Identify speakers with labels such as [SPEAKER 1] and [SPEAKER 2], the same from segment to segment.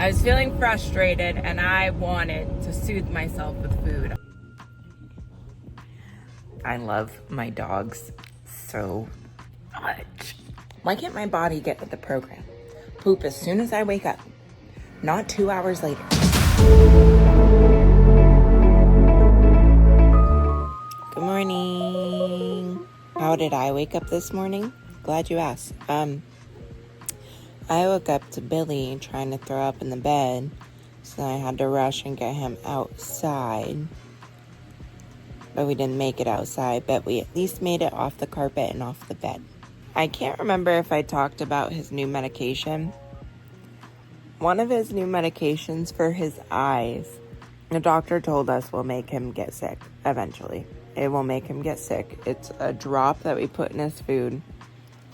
[SPEAKER 1] I was feeling frustrated and I wanted to soothe myself with food. I love my dogs so much. Why can't my body get with the program? Poop as soon as I wake up, not 2 hours later. Good morning. How did I wake up this morning? Glad you asked. I woke up to Billy trying to throw up in the bed, so I had to rush and get him outside. But we didn't make it outside, but we at least made it off the carpet and off the bed. I can't remember if I talked about his new medication. One of his new medications for his eyes, the doctor told us will make him get sick eventually. It will make him get sick. It's a drop that we put in his food.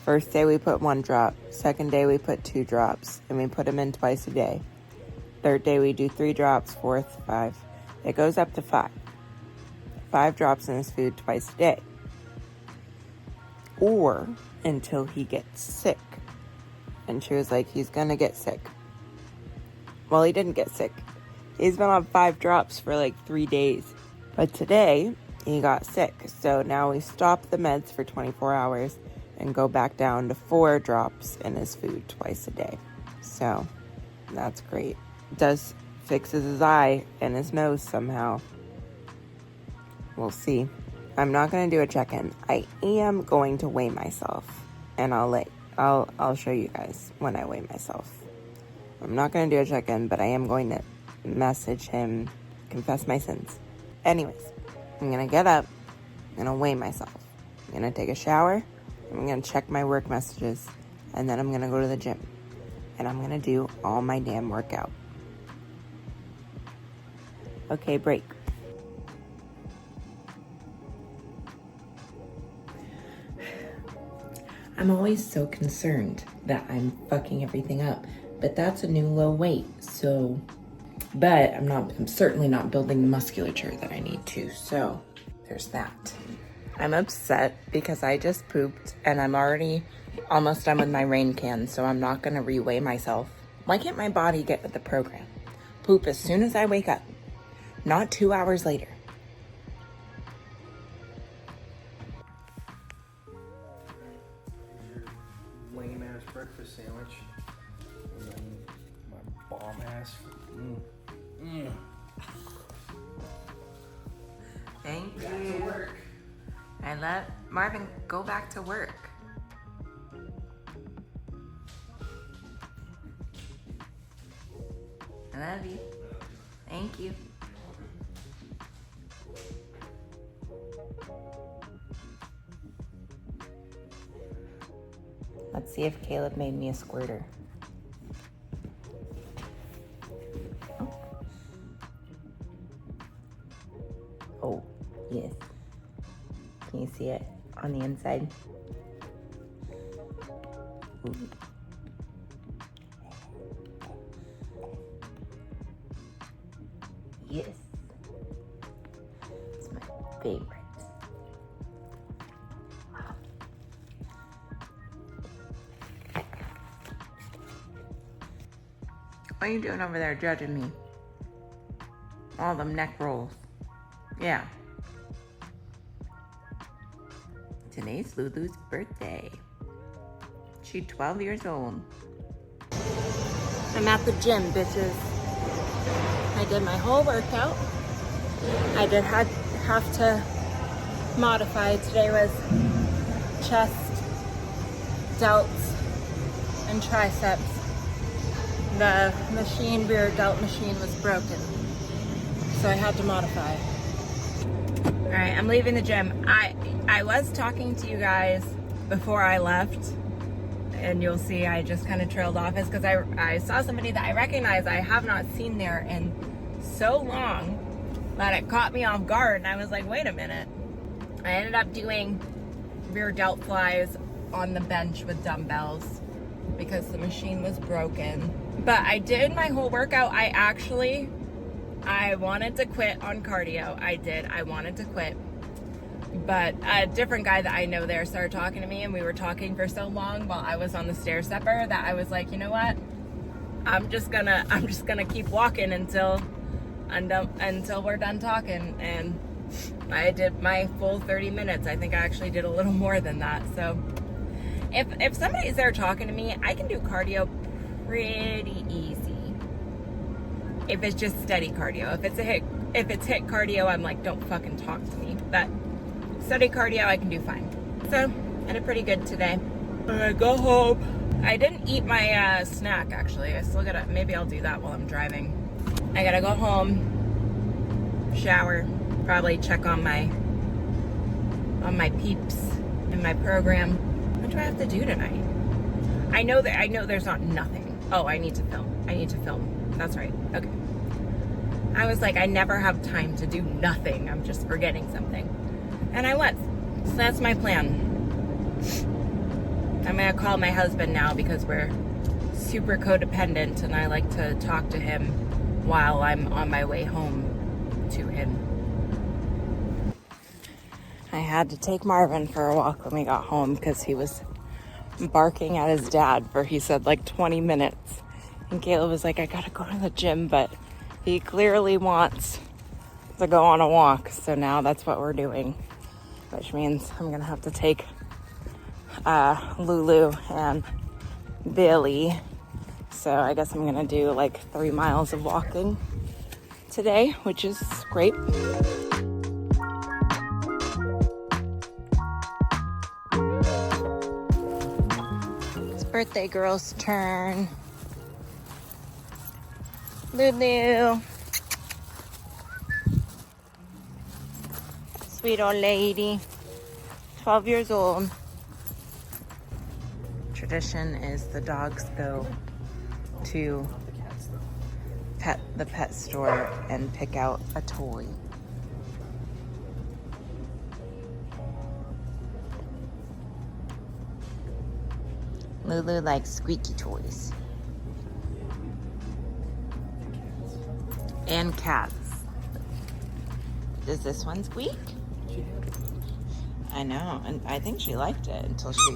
[SPEAKER 1] First day we put 1 drop. Second day we put 2 drops. And we put him in twice a day. Third day we do 3 drops. Fourth, 5. It goes up to 5. 5 drops in his food twice a day. Or until he gets sick. And she was like, he's gonna get sick. Well, he didn't get sick. He's been on 5 drops for like 3 days. But today he got sick. So now we stop the meds for 24 hours. And go back down to 4 drops in his food twice a day. So that's great. It does fixes his eye and his nose somehow. We'll see. I'm not going to do a check-in. I am going to weigh myself, and I'll show you guys when I weigh myself. I'm not going to do a check-in, but I am going to message him, confess my sins. Anyways, I'm going to get up, I'm going to weigh myself. I'm going to take a shower. I'm going to check my work messages, and then I'm going to go to the gym, and I'm going to do all my damn workout. Okay, break. I'm always so concerned that I'm fucking everything up, but that's a new low weight, so, but I'm certainly not building the musculature that I need to, so there's that. I'm upset because I just pooped and I'm already almost done with my rain can, so I'm not gonna reweigh myself. Why can't my body get with the program? Poop as soon as I wake up, not 2 hours later.
[SPEAKER 2] Your lame ass breakfast sandwich. And then my bomb ass.
[SPEAKER 1] Thank you.
[SPEAKER 2] Back to work.
[SPEAKER 1] And let Marvin go back to work. I love you. Thank you. Let's see if Caleb made me a squirter. Oh, yes. Can you see it on the inside? Ooh. Yes. It's my favorite. Wow. What are you doing over there judging me? All them neck rolls. Yeah. Today's Lulu's birthday. She's 12 years old. I'm at the gym, bitches. I did my whole workout. I did have to modify. Today was chest, delts, and triceps. The machine, rear delt machine was broken, so I had to modify. All right, I'm leaving the gym. I was talking to you guys before I left, and you'll see I just kind of trailed off. It's because I saw somebody that I recognize I have not seen there in so long that it caught me off guard, and I was like, wait a minute. I ended up doing rear delt flies on the bench with dumbbells because the machine was broken. But I did my whole workout. I wanted to quit on cardio. I wanted to quit. But a different guy that I know there started talking to me, and we were talking for so long while I was on the stair stepper that I was like, you know what? I'm just gonna keep walking until we're done talking. And I did my full 30 minutes. I think I actually did a little more than that. So if somebody's there talking to me, I can do cardio pretty easy. If it's just steady cardio. If it's hit cardio, I'm like, don't fucking talk to me. But steady cardio, I can do fine. So I did pretty good today. I go home. I didn't eat my snack actually. I still gotta, maybe I'll do that while I'm driving. I gotta go home, shower, probably check on my peeps in my program. What do I have to do tonight? I know there's not nothing. Oh, I need to film. That's right. Okay. I was like, I never have time to do nothing. I'm just forgetting something. And I was. So that's my plan. I'm gonna call my husband now because we're super codependent and I like to talk to him while I'm on my way home to him. I had to take Marvin for a walk when we got home because he was barking at his dad for, he said, like 20 minutes. And Caleb was like, I gotta go to the gym, but he clearly wants to go on a walk. So now that's what we're doing, which means I'm gonna have to take Lulu and Billy. So I guess I'm gonna do like 3 miles of walking today, which is great. It's birthday girl's turn. Lulu. Sweet old lady. 12 years old. Tradition is the dogs go to the pet store and pick out a toy. Lulu likes squeaky toys. And cats. Does this one squeak? I know, and I think she liked it until she...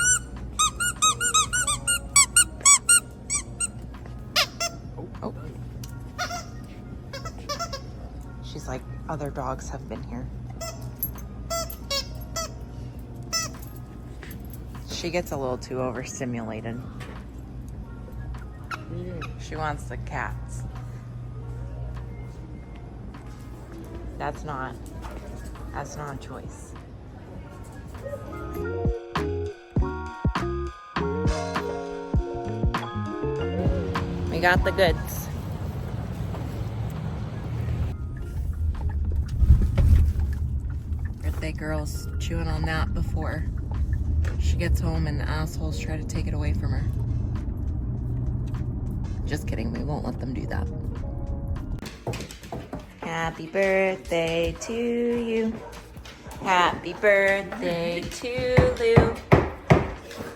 [SPEAKER 1] Oh. She's like, other dogs have been here. She gets a little too overstimulated. She wants the cats. That's not a choice. We got the goods. Birthday girl's chewing on that before she gets home and the assholes try to take it away from her. Just kidding, we won't let them do that. Happy birthday to you. Happy birthday to Lou.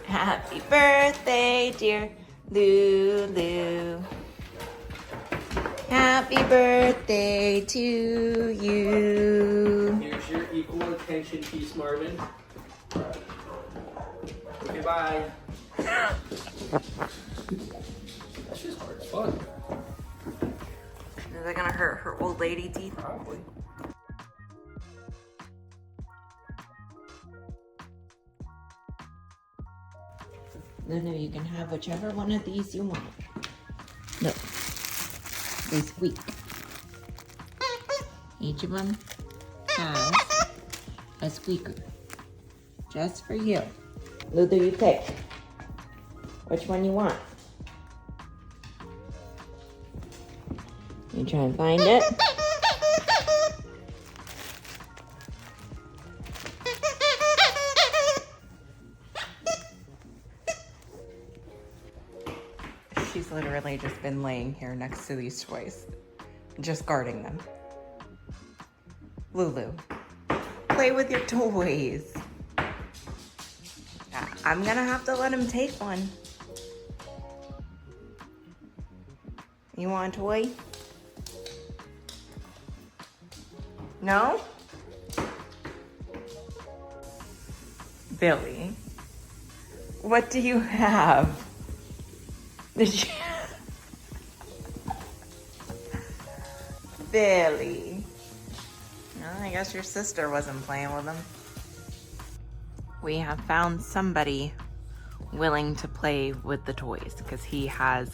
[SPEAKER 1] Happy birthday, dear Lulu. Happy birthday to you.
[SPEAKER 2] Here's your equal attention piece, Marvin. Okay, bye. That's just hard as fuck.
[SPEAKER 1] Is that gonna hurt her old lady teeth?
[SPEAKER 2] Probably.
[SPEAKER 1] No, you can have whichever one of these you want. Look, they squeak. Each of them has a squeaker. Just for you. Lulu, you pick which one you want. You try and find it. She's literally just been laying here next to these toys, just guarding them. Lulu, play with your toys. I'm gonna have to let him take one. You want a toy? No? Billy, what do you have? Did you...
[SPEAKER 3] Billy. Well, I guess your sister wasn't playing with him. We have found somebody willing to play with the toys because he has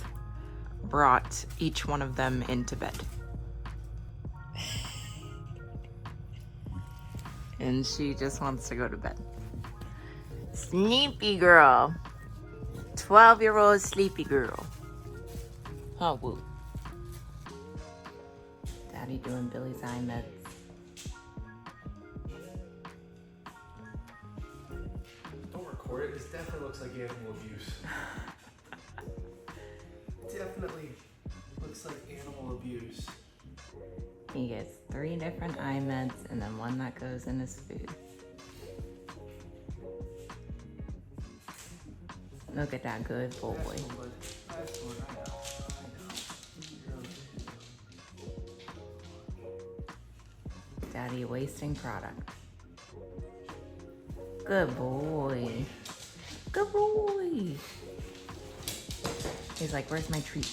[SPEAKER 3] brought each one of them into bed. And she just wants to go to bed. Sleepy girl. 12-year-old sleepy girl. Oh, woo. Daddy doing Billy's eye meds.
[SPEAKER 2] Don't record it. This definitely looks like animal abuse. Definitely looks like animal abuse.
[SPEAKER 3] He gets 3 different eye meds and then 1 that goes in his food. Look at that good boy. Daddy wasting product. Good boy. Good boy. He's like, where's my treat?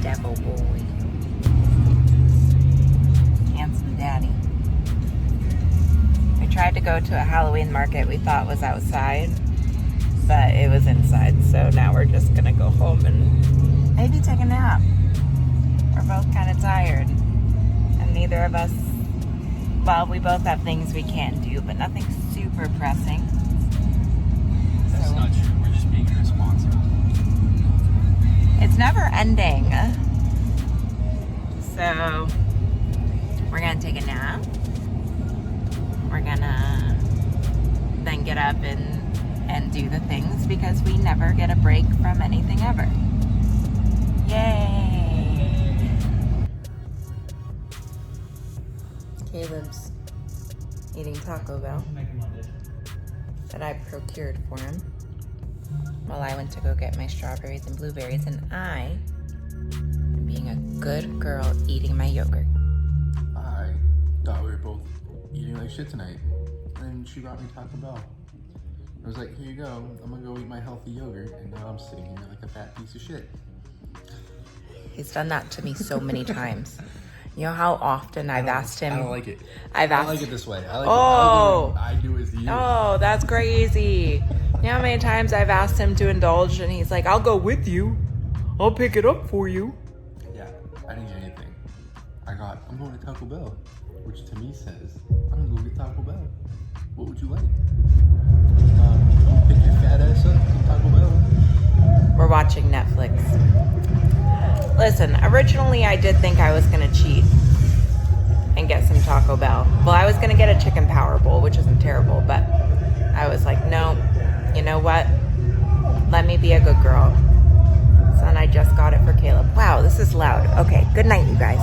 [SPEAKER 3] Devil boy. Handsome daddy. We tried to go to a Halloween market we thought was outside, but it was inside. So now we're just gonna go home and maybe take a nap. We're both kind of tired. And neither of us, well, we both have things we can't do, but nothing super pressing.
[SPEAKER 2] That's not true. We're just being irresponsible.
[SPEAKER 3] It's never ending. So we're gonna take a nap. We're gonna then get up and do the things because we never get a break from anything ever. Yay! Caleb's eating Taco Bell that I procured for him while I went to go get my strawberries and blueberries, and I am being a good girl eating my yogurt.
[SPEAKER 2] I thought we were both eating like shit tonight, and she brought me Taco Bell. I was like, here you go, I'm gonna go eat my healthy yogurt, and now I'm sitting here like a fat piece of shit.
[SPEAKER 3] He's done that to me so many times. You know how often I've asked him.
[SPEAKER 2] I don't like it.
[SPEAKER 3] I don't
[SPEAKER 2] like it this way. I like
[SPEAKER 3] Oh.
[SPEAKER 2] it. I do it as you.
[SPEAKER 3] Oh, that's crazy. You know how many times I've asked him to indulge and he's like, I'll go with you. I'll pick it up for you.
[SPEAKER 2] Yeah, I didn't get anything. I'm going to Taco Bell, which to me says, I'm gonna go get Taco Bell. What would you like? Pick your fat ass up some Taco Bell.
[SPEAKER 3] We're watching Netflix. Listen, originally I did think I was gonna cheat and get some Taco Bell. Well, I was gonna get a chicken power bowl, which isn't terrible, but I was like, no, you know what? Let me be a good girl. So then I just got it for Caleb. Wow, this is loud. Okay, good night, you guys.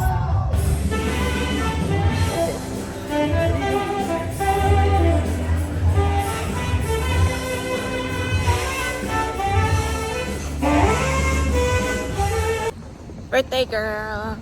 [SPEAKER 3] Birthday girl.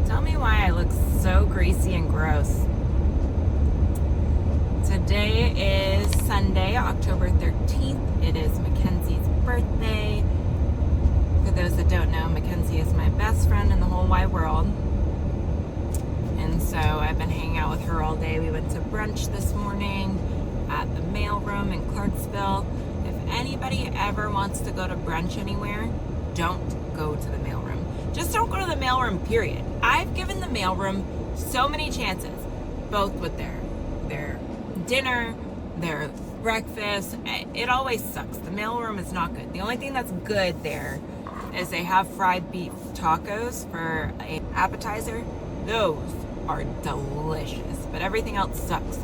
[SPEAKER 3] Tell me why I look so greasy and gross. Today is Sunday, October 13th. It is Mackenzie's birthday. For those that don't know, Mackenzie is my best friend in the whole wide world. And so I've been hanging out with her all day. We went to brunch this morning at the mailroom in Clarksville. If anybody ever wants to go to brunch anywhere, don't go to the mailroom. Just don't go to the mailroom, period. I've given the mailroom so many chances, both with their dinner, their breakfast. It always sucks. The mailroom is not good. The only thing that's good there is they have fried beef tacos for an appetizer. Those are delicious, but everything else sucks.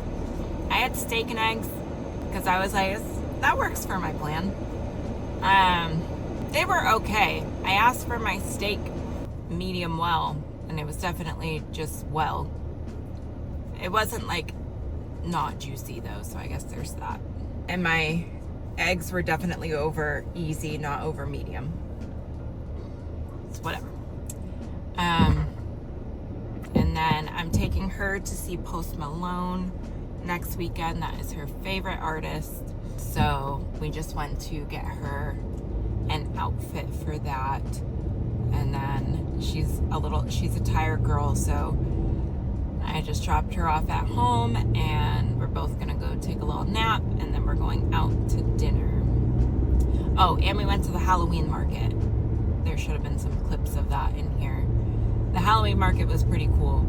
[SPEAKER 3] I had steak and eggs because I was like, that works for my plan. They were okay. I asked for my steak medium well, and it was definitely just well. It wasn't like not juicy though, so I guess there's that. And my eggs were definitely over easy, not over medium. It's whatever. And then I'm taking her to see Post Malone next weekend. That is her favorite artist. So we just went to get her an outfit for that. And then she's a tired girl, so I just dropped her off at home and we're both gonna go take a little nap and then we're going out to dinner. Oh, and we went to the Halloween market. There should have been some clips of that in here. The Halloween market was pretty cool.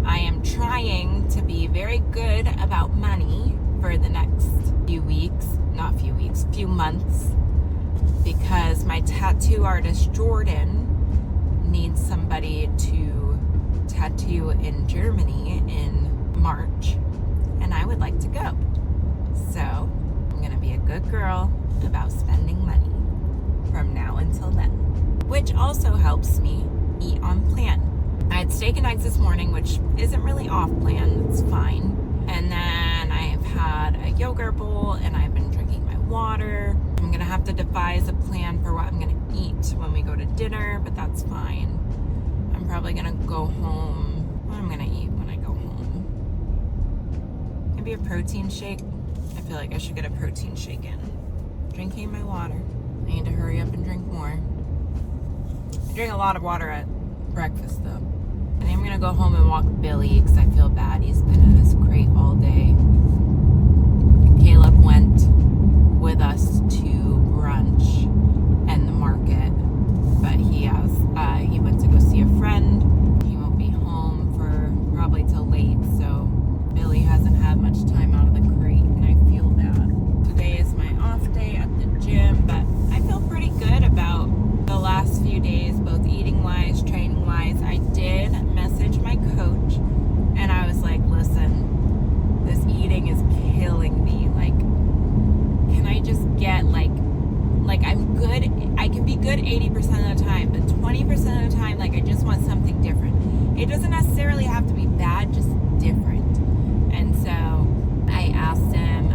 [SPEAKER 3] I am trying to be very good about money for the next few months, because my tattoo artist Jordan needs somebody to tattoo in Germany in March, and I would like to go. So I'm gonna be a good girl about spending money from now until then, which also helps me eat on plan. I had steak and eggs this morning, which isn't really off plan, it's fine. And then I've had a yogurt bowl and I've been drinking my water. I'm gonna have to devise a plan for what I'm gonna eat when we go to dinner, but that's fine. I'm probably gonna go home. What am I gonna eat when I go home? Maybe a protein shake. I feel like I should get a protein shake in. Drinking my water. I need to hurry up and drink more. I drink a lot of water at breakfast though. And I'm gonna go home and walk Billy because I feel bad. He's been in his crate all day. Caleb went with us to brunch and the market, but he went to go see a friend. He won't be home for probably till late, so Billy hasn't had much time out of the crate and I feel bad. Today is my off day at the gym, but I feel pretty good about the last few days, both eating wise, training wise. I did message my coach and I was like, listen, this eating is killing me. Like, can I just get like I'm good, I can be good 80% of the time, but 20% of the time, like I just want something different. It doesn't necessarily have to be bad, just different. And so I asked him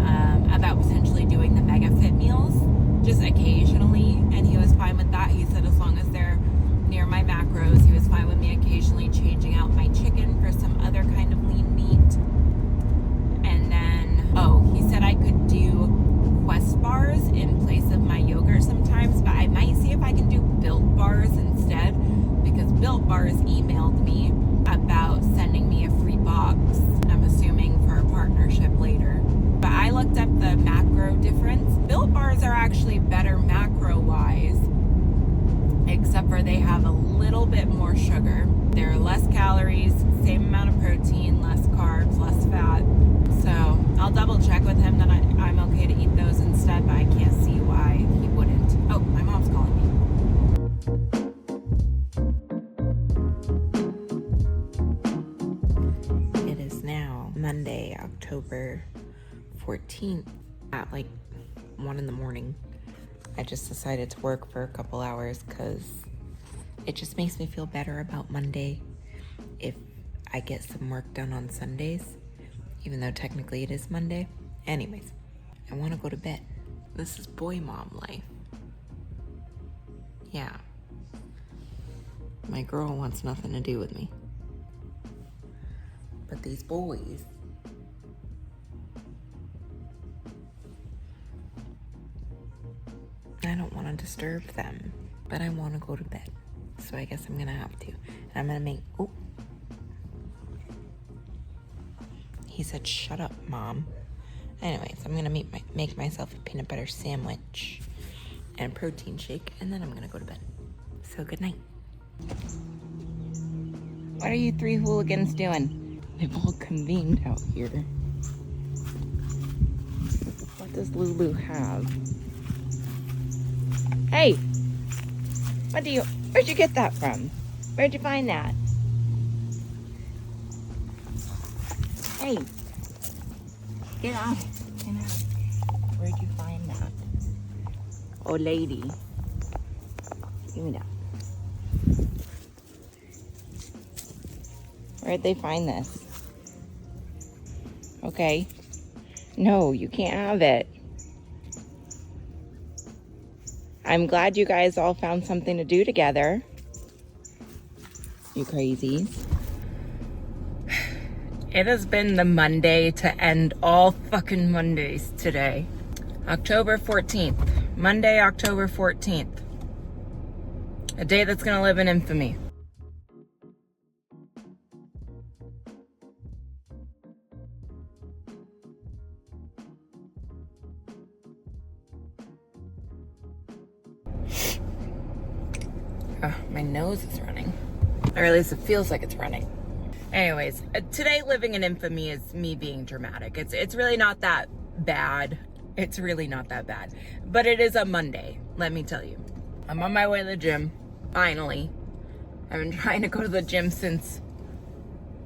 [SPEAKER 3] about potentially doing the Mega Fit meals just occasionally, and he was fine with that. He said as long as they're near my macros, he was fine with me occasionally changing out my chicken for some other kind of lean meat. And then, he said I could do Quest bars in place of my yogurt sometimes, but I might see if I can do Built bars instead, because Built bars emailed me about sending me a free box, I'm assuming for a partnership later. But I looked up the macro difference. Built bars are actually better macro wise, except for they have a little bit more sugar. There are less calories, same amount of protein, less carbs, less fat. So I'll double check with him that I'm okay to eat those instead, but I can't see why he wouldn't. Oh, my mom's calling me. It is now Monday, October 14th at like 1 in the morning. I just decided to work for a couple hours because it just makes me feel better about Monday if I get some work done on Sundays, even though technically it is Monday. Anyways, I want to go to bed. This is boy mom life. Yeah. My girl wants nothing to do with me. But these boys, I don't want to disturb them, but I want to go to bed. So I guess I'm going to have to. And I'm going to make, oh. He said, shut up, Mom. Anyways, I'm going to make myself a peanut butter sandwich and a protein shake, and then I'm going to go to bed. So good night. What are you three hooligans doing? They've all convened out here. What does Lulu have? Hey, where'd you get that from? Where'd you find that? Hey, get out. Where'd you find that? Oh, lady. Give me that. Where'd they find this? Okay. No, you can't have it. I'm glad you guys all found something to do together. You crazies. It has been the Monday to end all fucking Mondays today. October 14th. Monday, October 14th. A day that's gonna live in infamy. Oh, my nose is running. Or at least it feels like it's running. Anyways, today living in infamy is me being dramatic. It's really not that bad. It's really not that bad. But it is a Monday, let me tell you. I'm on my way to the gym, finally. I've been trying to go to the gym since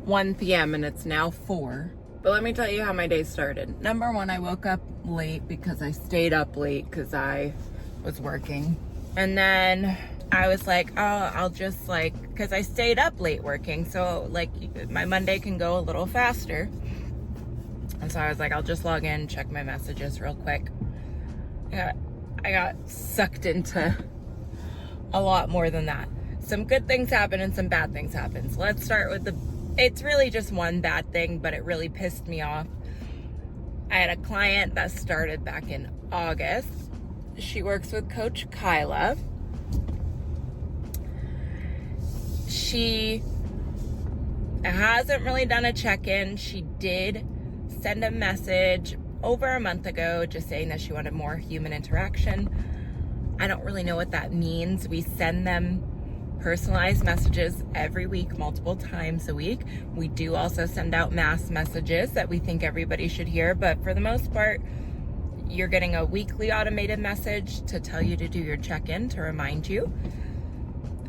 [SPEAKER 3] 1 p.m. and it's now 4. But let me tell you how my day started. Number one, I woke up late because I stayed up late because I was working. And then I was like, oh, I'll just because I stayed up late working, so my Monday can go a little faster. And so I was like, I'll just log in, check my messages real quick. I got sucked into a lot more than that. Some good things happen and some bad things happen. So let's start with it's really just one bad thing, but it really pissed me off. I had a client that started back in August. She works with Coach Kyla. She hasn't really done a check-in. She did send a message over a month ago just saying that she wanted more human interaction. I don't really know what that means. We send them personalized messages every week, multiple times a week. We do also send out mass messages that we think everybody should hear, but for the most part, you're getting a weekly automated message to tell you to do your check-in, to remind you.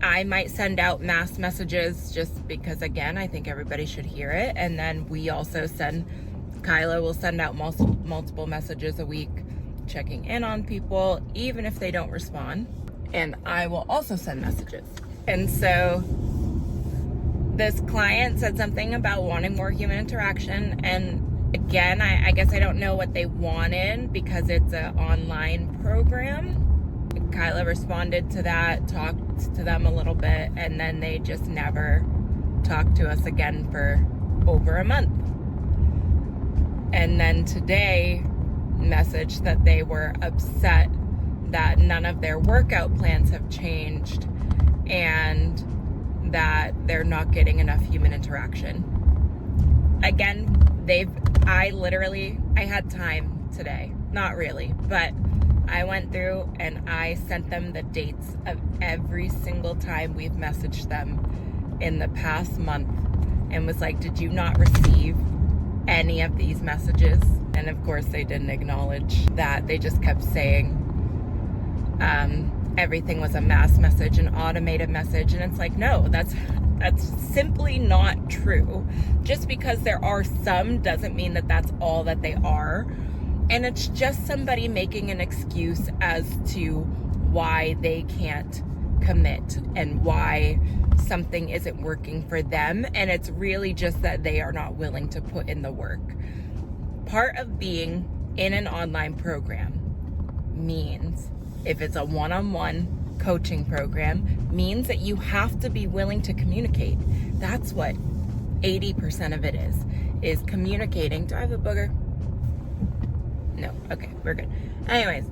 [SPEAKER 3] I might send out mass messages just because, again, I think everybody should hear it. And then we also Kyla will send out multiple messages a week checking in on people, even if they don't respond. And I will also send messages. And so this client said something about wanting more human interaction. And again, I guess I don't know what they wanted because it's an online program. Kyla responded to that, talked to them a little bit, and then they just never talked to us again for over a month. And then today, messaged that they were upset that none of their workout plans have changed and that they're not getting enough human interaction. Again, I had time today. Not really, but I went through and I sent them the dates of every single time we've messaged them in the past month and was like, did you not receive any of these messages? And of course they didn't acknowledge that. They just kept saying everything was a mass message, an automated message. And it's like, no, that's simply not true. Just because there are some doesn't mean that that's all that they are. And it's just somebody making an excuse as to why they can't commit and why something isn't working for them. And it's really just that they are not willing to put in the work. Part of being in an online program means, if it's a one-on-one coaching program, means that you have to be willing to communicate. That's what 80% of it is communicating. Do I have a booger? No. Okay, we're good. Anyways,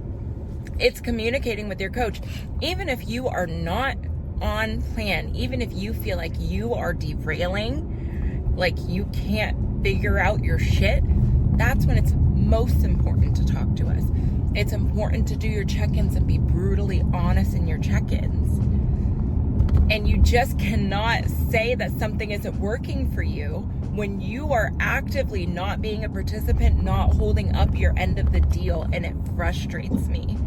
[SPEAKER 3] it's communicating with your coach. Even if you are not on plan, even if you feel like you are derailing, like you can't figure out your shit, that's when it's most important to talk to us. It's important to do your check-ins and be brutally honest in your check-ins. And you just cannot say that something isn't working for you when you are actively not being a participant, not holding up your end of the deal. And it frustrates me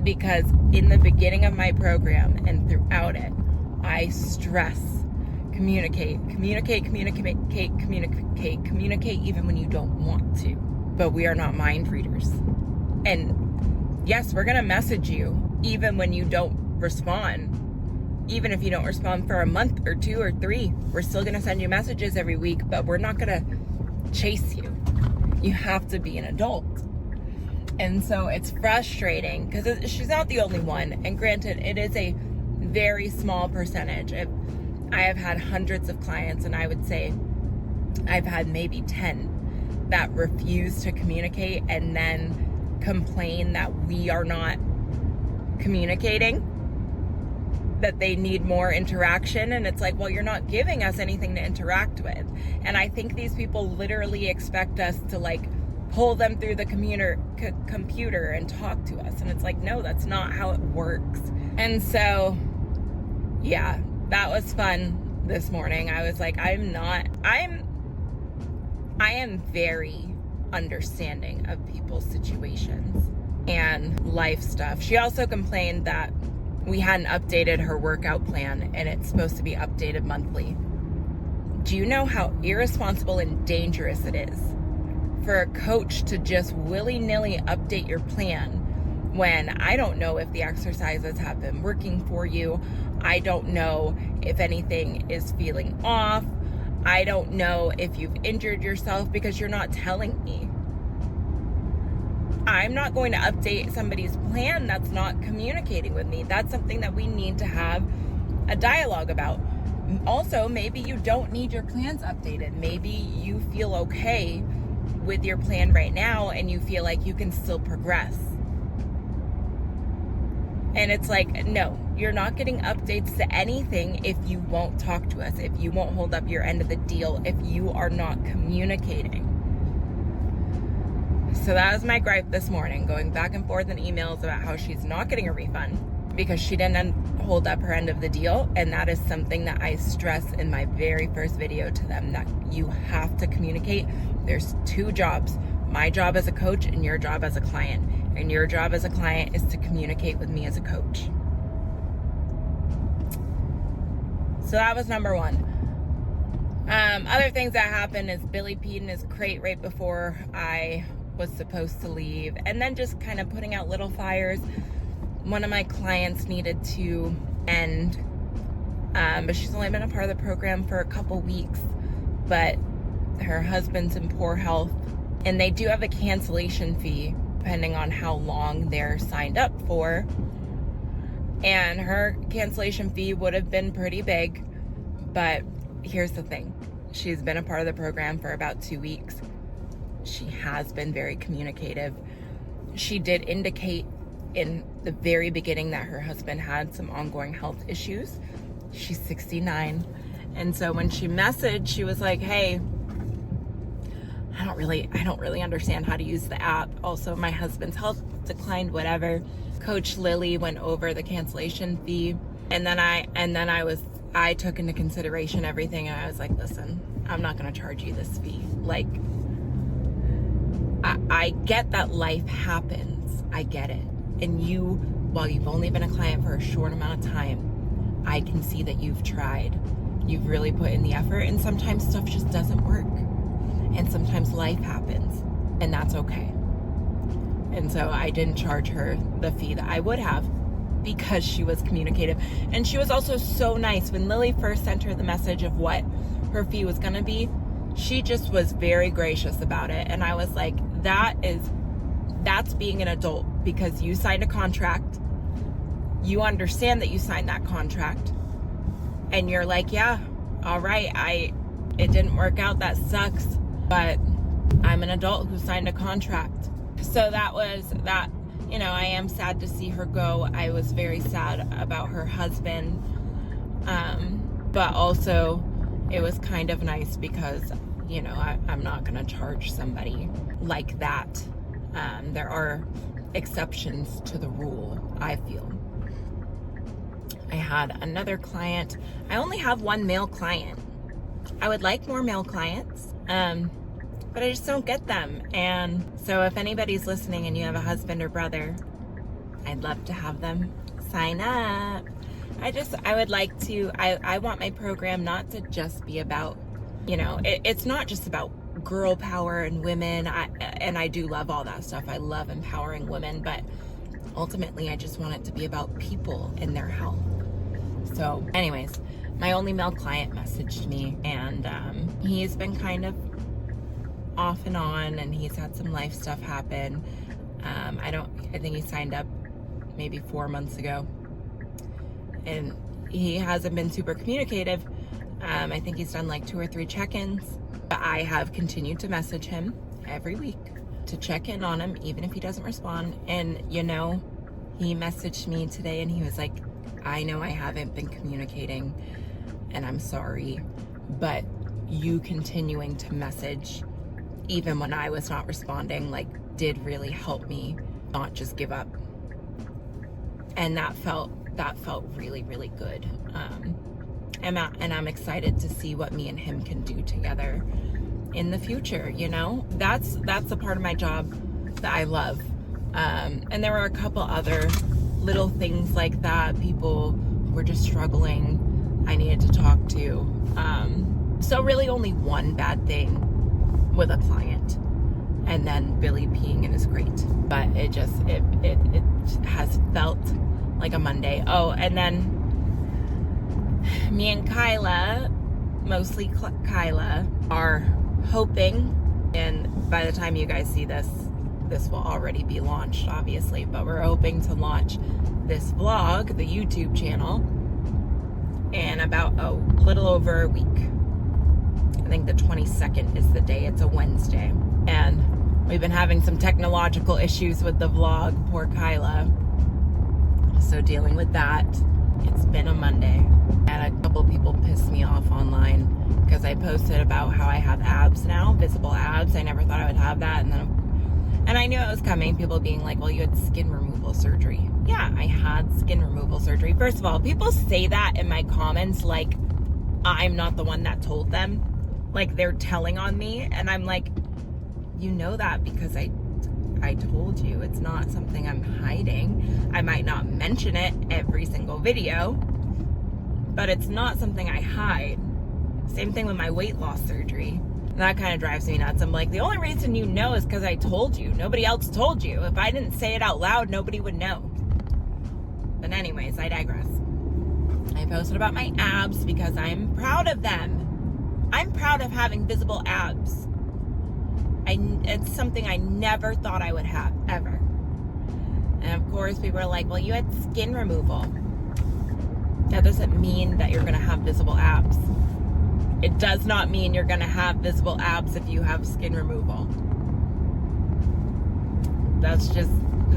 [SPEAKER 3] because in the beginning of my program and throughout it, I stress communicate even when you don't want to. But we are not mind readers. And yes, we're going to message you even when you don't respond. Even if you don't respond for a month or 2 or 3, we're still going to send you messages every week, but we're not going to chase you. You have to be an adult. And so it's frustrating because she's not the only one. And granted, it is a very small percentage. I have had hundreds of clients, and I would say I've had maybe 10 that refuse to communicate and then complain that we are not communicating, that they need more interaction. And it's like, well, you're not giving us anything to interact with. And I think these people literally expect us to like pull them through the computer and talk to us. And it's like, no, that's not how it works. And so, yeah, that was fun this morning. I was like, I am very understanding of people's situations and life stuff. She also complained that we hadn't updated her workout plan, and it's supposed to be updated monthly. Do you know how irresponsible and dangerous it is for a coach to just willy-nilly update your plan when I don't know if the exercises have been working for you? I don't know if anything is feeling off. I don't know if you've injured yourself because you're not telling me. I'm not going to update somebody's plan that's not communicating with me. That's something that we need to have a dialogue about. Also, maybe you don't need your plans updated. Maybe you feel okay with your plan right now and you feel like you can still progress. And it's like, no, you're not getting updates to anything if you won't talk to us, if you won't hold up your end of the deal, if you are not communicating. So that was my gripe this morning, going back and forth in emails about how she's not getting a refund because she didn't hold up her end of the deal. And that is something that I stress in my very first video to them, that you have to communicate. There's 2 jobs, my job as a coach and your job as a client. And your job as a client is to communicate with me as a coach. So that was number 1. Other things that happened is Billy peed in his crate right before I was supposed to leave, and then just kind of putting out little fires. One of my clients needed to end, but she's only been a part of the program for a couple weeks, but her husband's in poor health, and they do have a cancellation fee depending on how long they're signed up for. And her cancellation fee would have been pretty big, but here's the thing. She's been a part of the program for about 2 weeks. She has been very communicative. She did indicate in the very beginning that her husband had some ongoing health issues. She's 69. And so when she messaged, she was like, hey, I don't really understand how to use the app. Also, my husband's health declined, whatever. Coach Lily went over the cancellation fee, and then I took into consideration everything, and I was like, listen, I'm not going to charge you this fee. Like, I get that life happens. I get it. And you, while you've only been a client for a short amount of time, I can see that you've tried. You've really put in the effort, and sometimes stuff just doesn't work. And sometimes life happens, and that's okay. And so I didn't charge her the fee that I would have because she was communicative. And she was also so nice. When Lily first sent her the message of what her fee was going to be, she just was very gracious about it. And I was like, that's being an adult, because you signed a contract. You understand that you signed that contract. And you're like, yeah, all right, it didn't work out. That sucks. But I'm an adult who signed a contract. So that was that. You know, I am sad to see her go. I was very sad about her husband. But also it was kind of nice because, you know, I'm not going to charge somebody like that. There are exceptions to the rule, I feel. I had another client. I only have one male client. I would like more male clients. But I just don't get them. And so if anybody's listening and you have a husband or brother, I'd love to have them sign up. I would like to, I want my program not to just be about, you know, it's not just about girl power and women. And I do love all that stuff. I love empowering women, but ultimately I just want it to be about people and their health. So anyways, my only male client messaged me, and he's been kind of off and on, and he's had some life stuff happen. I think he signed up maybe 4 months ago, and he hasn't been super communicative. I think he's done like 2 or 3 check-ins, but I have continued to message him every week to check in on him, even if he doesn't respond. And you know, he messaged me today and he was like, I know I haven't been communicating and I'm sorry, but you continuing to message even when I was not responding, like, did really help me not just give up. And that felt really, really good. And I'm excited to see what me and him can do together in the future. You know, that's the part of my job that I love. And there were a couple other little things like that. People were just struggling. I needed to talk to. So really only one bad thing with a client, and then Billy peeing in his grate. But it has felt like a Monday. Oh, and then me and Kyla, mostly Kyla, are hoping, and by the time you guys see this will already be launched, obviously, but we're hoping to launch this vlog, the YouTube channel, in about a little over a week. I think the 22nd is the day. It's a Wednesday. And we've been having some technological issues with the vlog, poor Kyla. So dealing with that. It's been a Monday. And a couple people pissed me off online because I posted about how I have abs now, visible abs. I never thought I would have that. And I knew it was coming. People being like, well, you had skin removal surgery. Yeah, I had skin removal surgery. First of all, people say that in my comments like I'm not the one that told them. Like they're telling on me, and I'm like, you know that because I told you. It's not something I'm hiding. I might not mention it every single video, but it's not something I hide. Same thing with my weight loss surgery. That kind of drives me nuts. I'm like, the only reason you know is because I told you. Nobody else told you. If I didn't say it out loud, nobody would know. But anyways, I digress. I posted about my abs because I'm proud of them. I'm proud of having visible abs. It's something I never thought I would have, ever. And of course, people are like, well, you had skin removal. That doesn't mean that you're going to have visible abs. It does not mean you're going to have visible abs if you have skin removal. That's just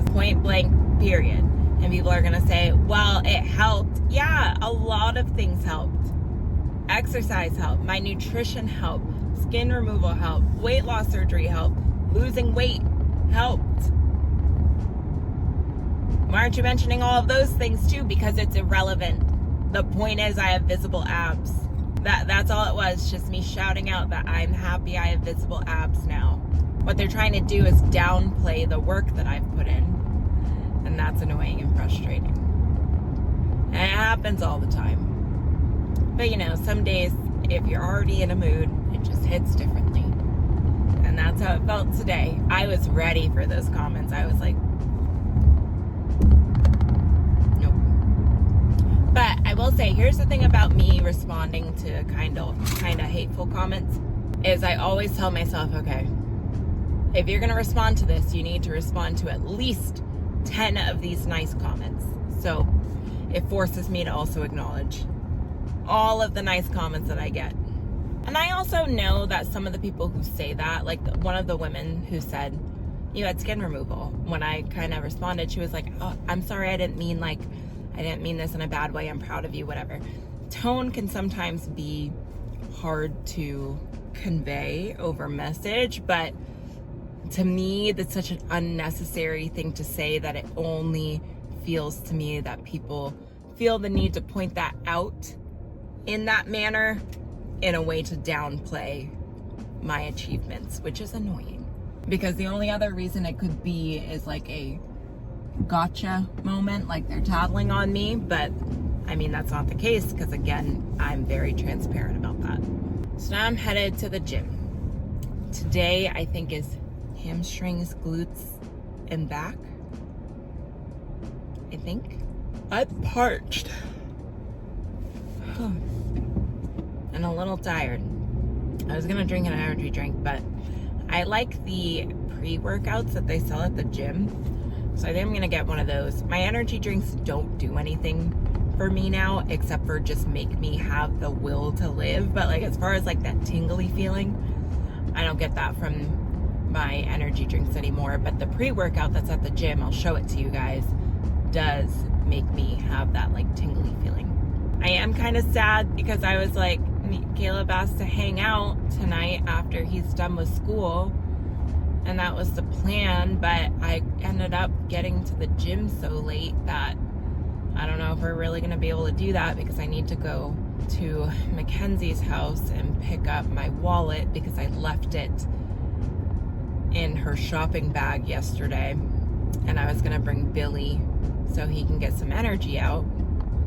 [SPEAKER 3] point blank, period. And people are going to say, well, it helped. Yeah, a lot of things helped. Exercise helped. My nutrition helped. Skin removal helped. Weight loss surgery helped. Losing weight helped. Why aren't you mentioning all of those things too? Because it's irrelevant. The point is I have visible abs. That's all it was, just me shouting out that I'm happy I have visible abs now. What they're trying to do is downplay the work that I've put in. And that's annoying and frustrating. And it happens all the time. But you know, some days, if you're already in a mood, it just hits differently. And that's how it felt today. I was ready for those comments. I was like, nope. But I will say, here's the thing about me responding to kind of hateful comments, is I always tell myself, okay, if you're gonna respond to this, you need to respond to at least 10 of these nice comments. So it forces me to also acknowledge all of the nice comments that I get. And I also know that some of the people who say that, like one of the women who said, you had skin removal, when I kind of responded, she was like, oh, I'm sorry, I didn't mean this in a bad way, I'm proud of you, whatever. Tone can sometimes be hard to convey over message, but to me, that's such an unnecessary thing to say that it only feels to me that people feel the need to point that out in that manner, in a way to downplay my achievements, which is annoying. Because the only other reason it could be is like a gotcha moment, like they're tattling on me, but I mean, that's not the case, because again, I'm very transparent about that. So now I'm headed to the gym. Today, I think, is hamstrings, glutes, and back. I think. I'm parched. And a little tired. I was gonna drink an energy drink, but I like the pre-workouts that they sell at the gym. So I think I'm gonna get one of those. My energy drinks don't do anything for me now, except for just make me have the will to live. But like, as far as like that tingly feeling, I don't get that from my energy drinks anymore. But the pre-workout that's at the gym, I'll show it to you guys, does make me have that like tingly feeling. I am kind of sad because I was like, Caleb asked to hang out tonight after he's done with school, and that was the plan, but I ended up getting to the gym so late that I don't know if we're really gonna be able to do that, because I need to go to Mackenzie's house and pick up my wallet because I left it in her shopping bag yesterday, and I was gonna bring Billy so he can get some energy out,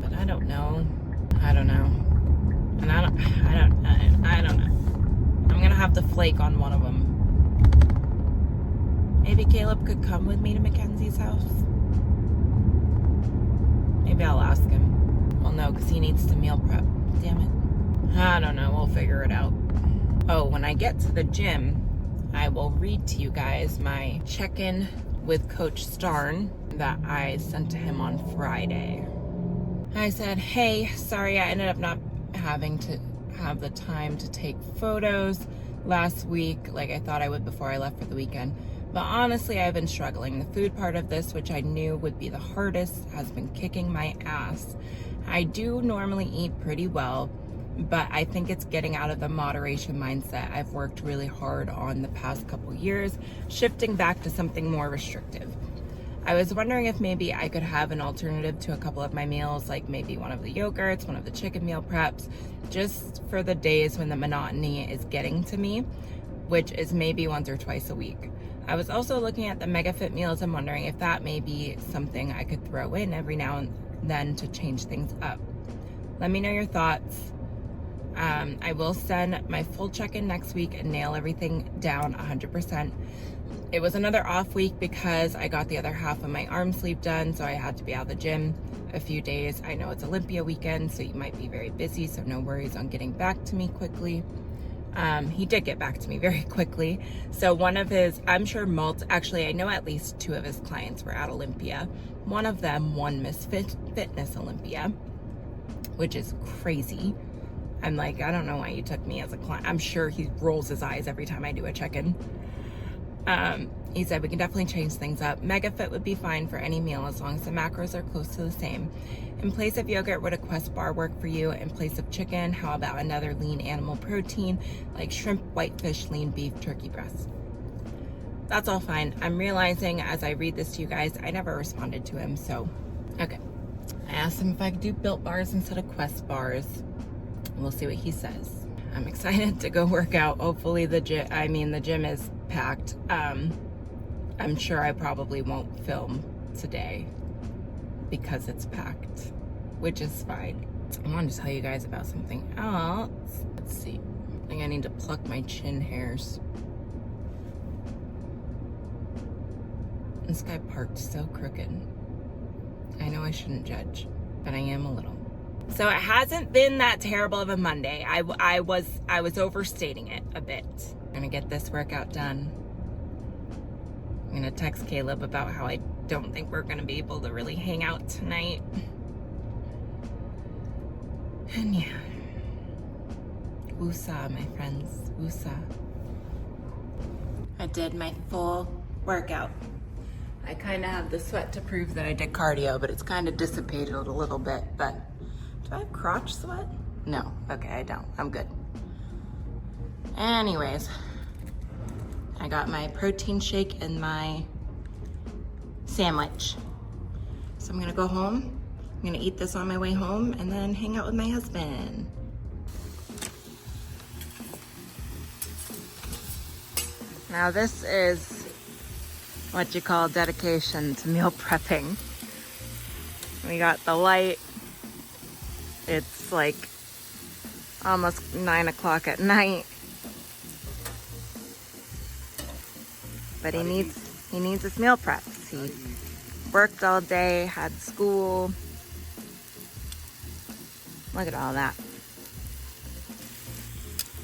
[SPEAKER 3] but I don't know. And I don't know. I'm gonna have to flake on one of them. Maybe Caleb could come with me to Mackenzie's house. Maybe I'll ask him. Well, no, because he needs to meal prep. Damn it. I don't know. We'll figure it out. Oh, when I get to the gym, I will read to you guys my check-in with Coach Starn that I sent to him on Friday. I said, hey, sorry, I ended up not having to have the time to take photos last week like I thought I would before I left for the weekend. But honestly, I've been struggling. The food part of this, which I knew would be the hardest, has been kicking my ass. I do normally eat pretty well, but I think it's getting out of the moderation mindset I've worked really hard on the past couple years, shifting back to something more restrictive. I was wondering if maybe I could have an alternative to a couple of my meals, like maybe one of the yogurts, one of the chicken meal preps, just for the days when the monotony is getting to me, which is maybe once or twice a week. I was also looking at the MegaFit meals and wondering if that may be something I could throw in every now and then to change things up. Let me know your thoughts. I will send my full check-in next week and nail everything down 100%. It was another off week because I got the other half of my arm sleeve done, so I had to be out of the gym a few days. I know it's Olympia weekend, so you might be very busy, so no worries on getting back to me quickly. He did get back to me very quickly. So one of his, I'm sure actually I know at least 2 of his clients were at Olympia. One of them won Miss Fitness Olympia, which is crazy. I'm like, I don't know why you took me as a client. I'm sure he rolls his eyes every time I do a check-in. He said we can definitely change things up. MegaFit would be fine for any meal as long as the macros are close to the same. In place of yogurt, would a Quest bar work for you? In place of chicken, how about another lean animal protein like shrimp, whitefish, lean beef, turkey breast? That's all fine. I'm realizing as I read this to you guys, I never responded to him, so, okay. I asked him if I could do Built Bars instead of Quest Bars. We'll see what he says. I'm excited to go work out. Hopefully the gym is packed. I'm sure I probably won't film today because it's packed, which is fine. I wanted to tell you guys about something else. Let's see. I think I need to pluck my chin hairs. This guy parked so crooked. I know I shouldn't judge, but I am a little. So it hasn't been that terrible of a Monday. I was overstating it a bit. I'm gonna get this workout done. I'm gonna text Caleb about how I don't think we're gonna be able to really hang out tonight. And yeah. Woosah, my friends, woosah. I did my full workout. I kind of have the sweat to prove that I did cardio, but it's kind of dissipated a little bit. But do I have crotch sweat? No, okay, I don't. I'm good. Anyways, I got my protein shake and my sandwich. So I'm gonna go home. I'm gonna eat this on my way home and then hang out with my husband. Now this is what you call dedication to meal prepping. We got the light. It's like almost 9 o'clock at night. But he needs his meal preps. He worked all day, had school. Look at all that.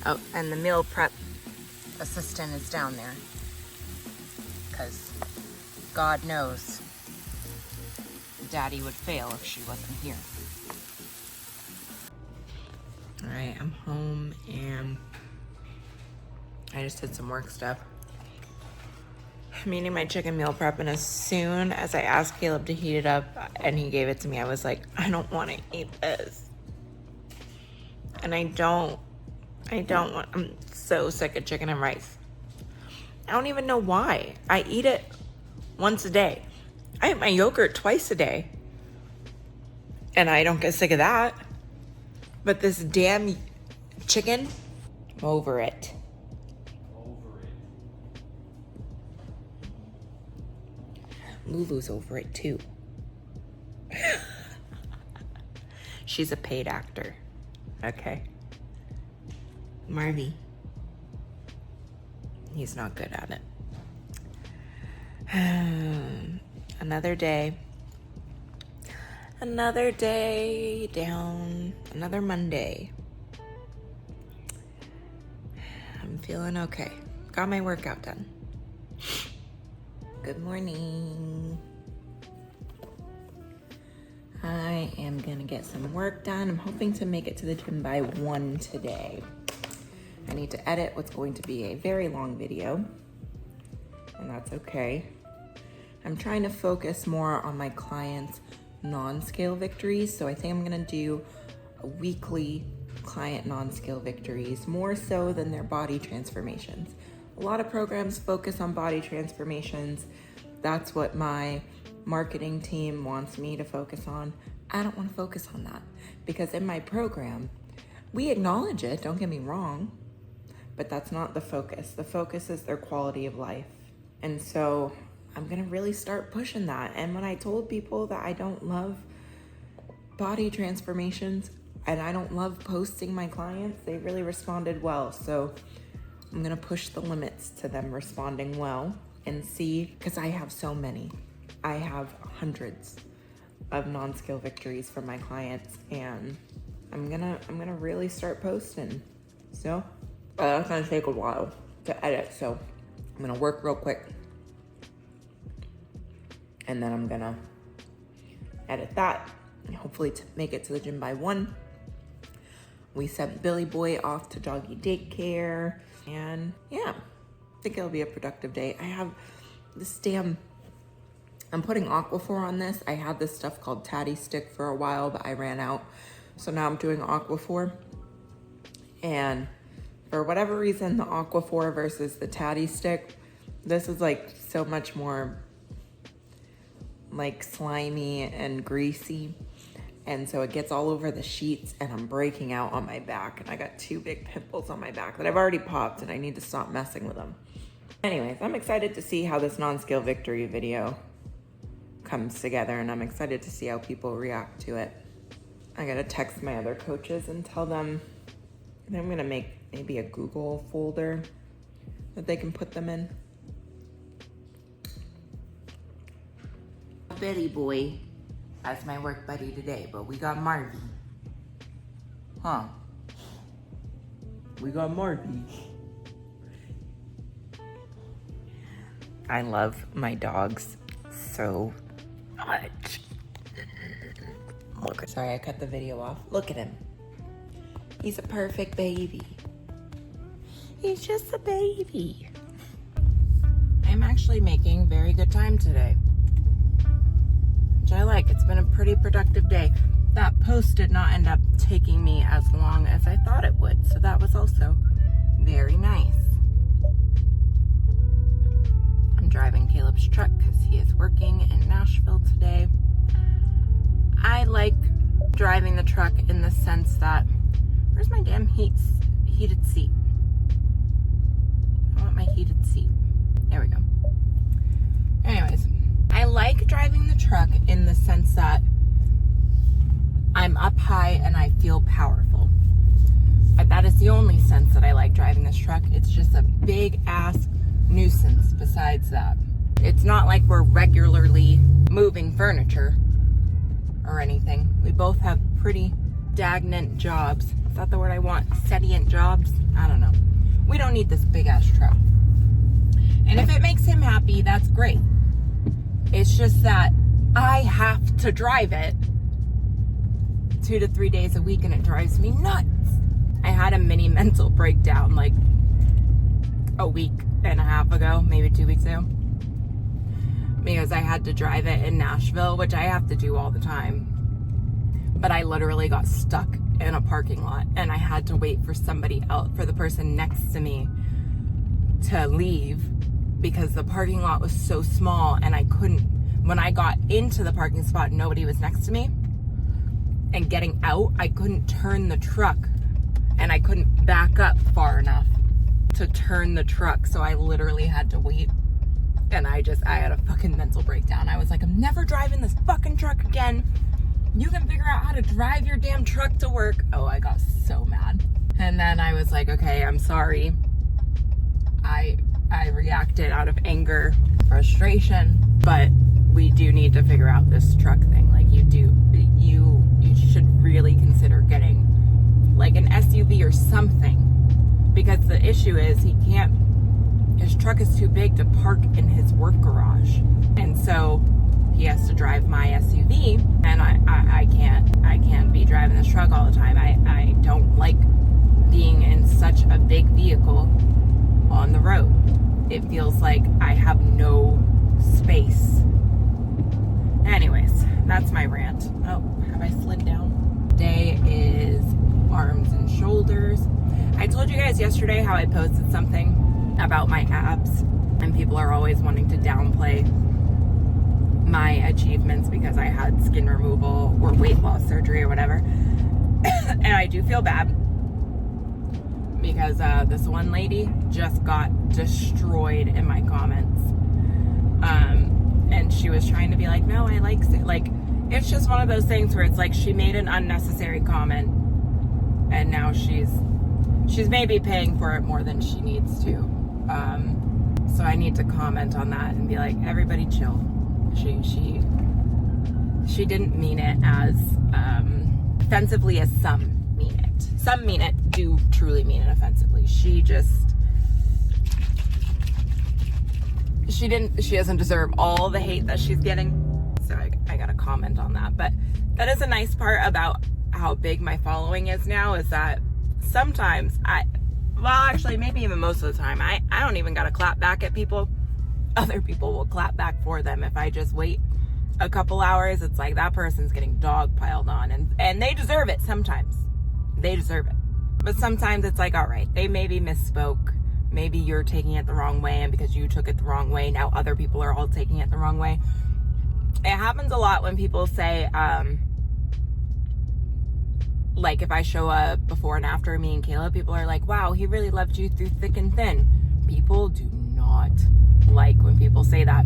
[SPEAKER 3] Oh, and the meal prep assistant is down there. Because God knows Daddy would fail if she wasn't here. All right, I'm home and I just did some work stuff. I'm eating my chicken meal prep, and as soon as I asked Caleb to heat it up and he gave it to me, I was like, I don't want to eat this. And I'm so sick of chicken and rice. I don't even know why. I eat it once a day. I eat my yogurt twice a day. And I don't get sick of that. But this damn chicken, I'm over it. Lulu's over it too. She's a paid actor. Okay. Marvy. He's not good at it. Another day. Another day down. Another Monday. I'm feeling okay. Got my workout done. Good morning. I am gonna get some work done. I'm hoping to make it to the gym by 1 today. I need to edit what's going to be a very long video, and that's okay. I'm trying to focus more on my clients' non-scale victories, so I think I'm gonna do a weekly client non-scale victories, more so than their body transformations. A lot of programs focus on body transformations. That's what my marketing team wants me to focus on. I don't want to focus on that because in my program, we acknowledge it, don't get me wrong, but that's not the focus. The focus is their quality of life. And so I'm gonna really start pushing that. And when I told people that I don't love body transformations and I don't love posting my clients, they really responded well. So I'm gonna push the limits to them responding well and see, because I have so many. I have hundreds of non-scale victories from my clients, and I'm gonna really start posting. So that's gonna take a while to edit, so I'm gonna work real quick and then I'm gonna edit that and hopefully to make it to the gym by 1. We sent Billy Boy off to doggy daycare, and yeah, I think it'll be a productive day. I have this I'm putting Aquaphor on this. I had this stuff called Tatty Stick for a while, but I ran out. So now I'm doing Aquaphor. And for whatever reason, the Aquaphor versus the Tatty Stick, This is like so much more like slimy and greasy. And so it gets all over the sheets and I'm breaking out on my back. And I got 2 big pimples on my back that I've already popped and I need to stop messing with them. Anyways, I'm excited to see how this non-scale victory video comes together and I'm excited to see how people react to it. I gotta text my other coaches and tell them that I'm gonna make maybe a Google folder that they can put them in. Betty boy as my work buddy today, but we got Marvy. Huh? We got Marvy. I love my dogs so much. Look, sorry I cut the video off. Look at him. He's a perfect baby. He's just a baby. I'm actually making very good time today, which I like. It's been a pretty productive day. That post did not end up taking me as long as I thought it would, so that was also very nice. I'm driving Caleb's truck because he is working in Nashville today. I like driving the truck in the sense that, where's my damn heated seat? I want my heated seat. There we go. Anyways, I like driving the truck in the sense that I'm up high and I feel powerful. But that is the only sense that I like driving this truck. It's just a big ass nuisance besides that. It's not like we're regularly moving furniture or anything. We both have pretty stagnant jobs. Is that the word I want? Sedient jobs? I don't know. We don't need this big ass truck. And if it makes him happy, that's great. It's just that I have to drive it 2 to 3 days a week and it drives me nuts. I had a mini mental breakdown like a week and a half ago, maybe 2 weeks ago, because I had to drive it in Nashville, which I have to do all the time. But I literally got stuck in a parking lot and I had to wait for somebody else, for the person next to me to leave because the parking lot was so small and I couldn't, when I got into the parking spot, nobody was next to me. And getting out, I couldn't turn the truck and I couldn't back up far enough to turn the truck. So I literally had to wait. And I had a fucking mental breakdown. I was like, I'm never driving this fucking truck again. You can figure out how to drive your damn truck to work. Oh, I got so mad. And then I was like, okay, I'm sorry. I reacted out of anger, frustration, but we do need to figure out this truck thing. Like you should really consider getting like an SUV or something, because the issue is his truck is too big to park in his work garage. And so he has to drive my SUV and I can't be driving this truck all the time. I don't like being in such a big vehicle on the road. It feels like I have no space. Anyways, that's my rant. Oh, have I slid down? Today is arms and shoulders. I told you guys yesterday how I posted something about my abs and people are always wanting to downplay my achievements because I had skin removal or weight loss surgery or whatever. And I do feel bad because this one lady just got destroyed in my comments. And she was trying to be like, no, I like it. Like, it's just one of those things where it's like she made an unnecessary comment and now she's maybe paying for it more than she needs to. So I need to comment on that and be like, everybody chill. She didn't mean it as offensively as some mean it. Some mean it, do truly mean it offensively. She doesn't deserve all the hate that she's getting. So I gotta comment on that. But that is a nice part about how big my following is now, is that sometimes actually maybe even most of the time, I don't even gotta clap back at people. Other people will clap back for them. If I just wait a couple hours, it's like that person's getting dog piled on, and they deserve it sometimes. They deserve it. But sometimes it's like, all right, they maybe misspoke. maybe you're taking it the wrong way, and because you took it the wrong way, now other people are all taking it the wrong way. It happens a lot when people say, like if I show a before and after me and Kayla, people are like, wow, he really loved you through thick and thin. People do not like when people say that.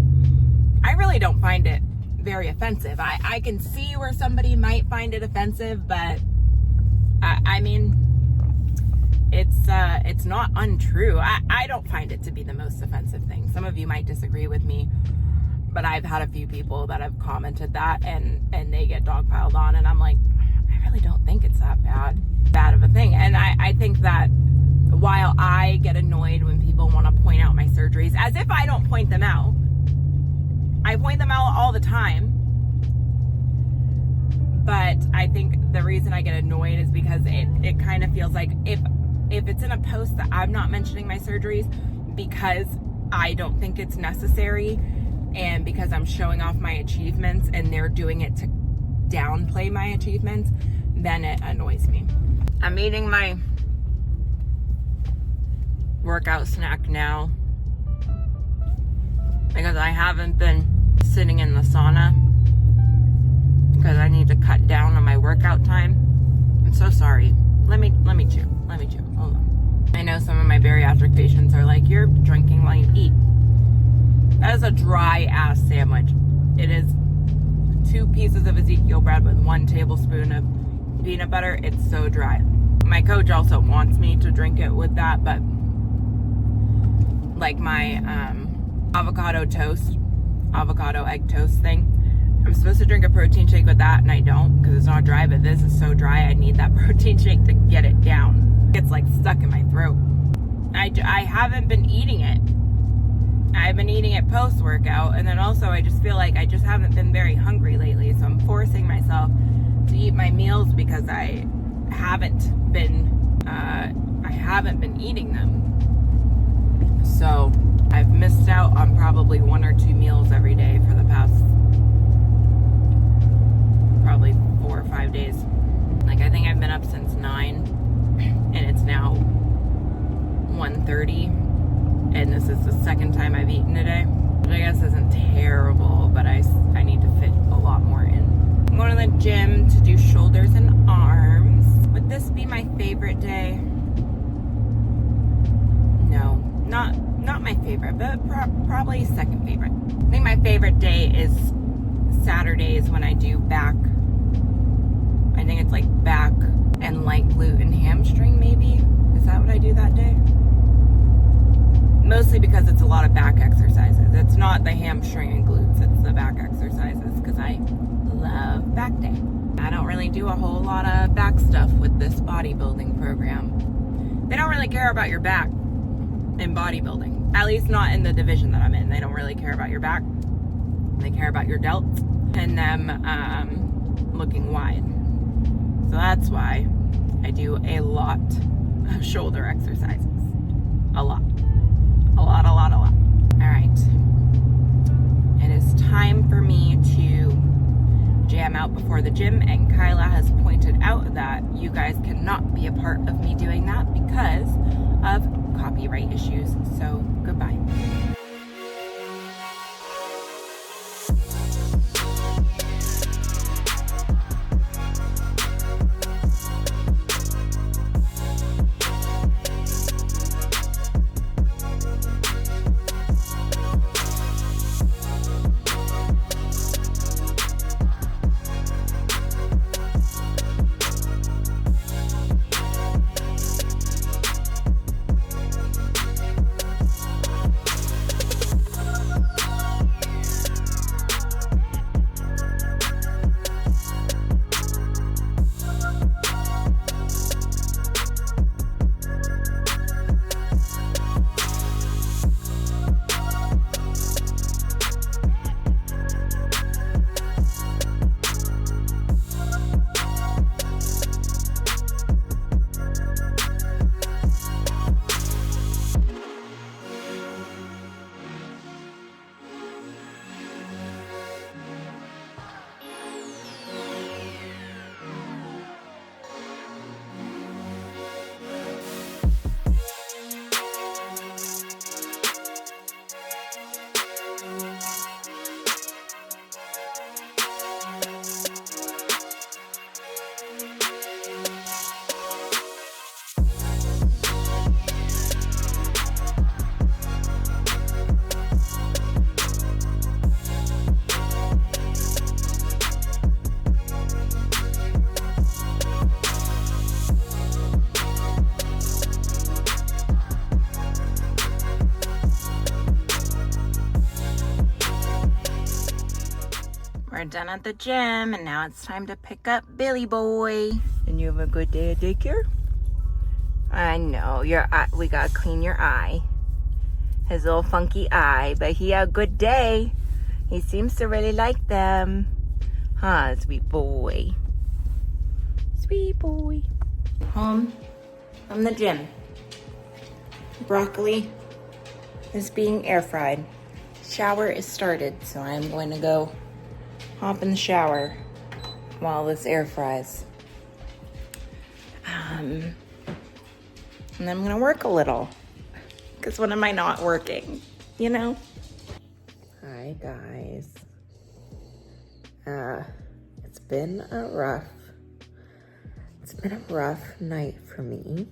[SPEAKER 3] I really don't find it very offensive. I can see where somebody might find it offensive, but I mean, it's not untrue. I don't find it to be the most offensive thing. Some of you might disagree with me, but I've had a few people that have commented that and they get dogpiled on, and I'm like, I really don't think it's that bad of a thing. And I think that while I get annoyed when people want to point out my surgeries, as if I don't point them out, I point them out all the time. But I think the reason I get annoyed is because it kind of feels like if it's in a post that I'm not mentioning my surgeries because I don't think it's necessary, and because I'm showing off my achievements and they're doing it to downplay my achievements, then it annoys me. I'm eating my workout snack now because I haven't been sitting in the sauna because I need to cut down on my workout time. I'm so sorry. Let me chew. Hold on. I know some of my bariatric patients are like, you're drinking while you eat. That is a dry ass sandwich. It is 2 pieces of Ezekiel bread with 1 tablespoon of peanut butter. It's so dry. My coach also wants me to drink it with that, but like my avocado egg toast thing, I'm supposed to drink a protein shake with that, and I don't because it's not dry, but this is so dry I need that protein shake to get it down. It's like stuck in my throat. I haven't been eating it. I've been eating it post-workout, and then also I just feel like I just haven't been very hungry lately, so I'm forcing myself to eat my meals because I haven't been eating them. So I've missed out on probably 1 or 2 meals every day for the past probably 4 or 5 days. Like, I think I've been up since 9 and it's now 1:30, and this is the second time I've eaten today, which I guess isn't terrible, but I need to fit a lot more in. I'm going to the gym to do shoulders and arms. Would this be my favorite day? No, not my favorite, but probably second favorite. I think my favorite day is Saturdays when I do back. I think it's like back and light glute and hamstring, maybe. Is that what I do that day? Mostly because it's a lot of back exercises. It's not the hamstring and glutes, it's the back exercises, because I love back day. I don't really do a whole lot of back stuff with this bodybuilding program. They don't really care about your back in bodybuilding. At least not in the division that I'm in. They don't really care about your back. They care about your delts and them looking wide. So that's why I do a lot of shoulder exercises. A lot. All right. It is time for me to jam out before the gym, and Kyla has pointed out that you guys cannot be a part of me doing that because of copyright issues. So goodbye. done at the gym and now it's time to pick up Billy Boy. And you have a good day at daycare? I know, your eye, we gotta clean your eye. His little funky eye, but he had a good day. He seems to really like them. Huh, sweet boy. Sweet boy. Home from the gym. Broccoli is being air fried. Shower is started, so I'm going to go hop in the shower while this air fries. And then I'm gonna work a little. Because when am I not working? You know? Hi guys. It's been a rough night for me.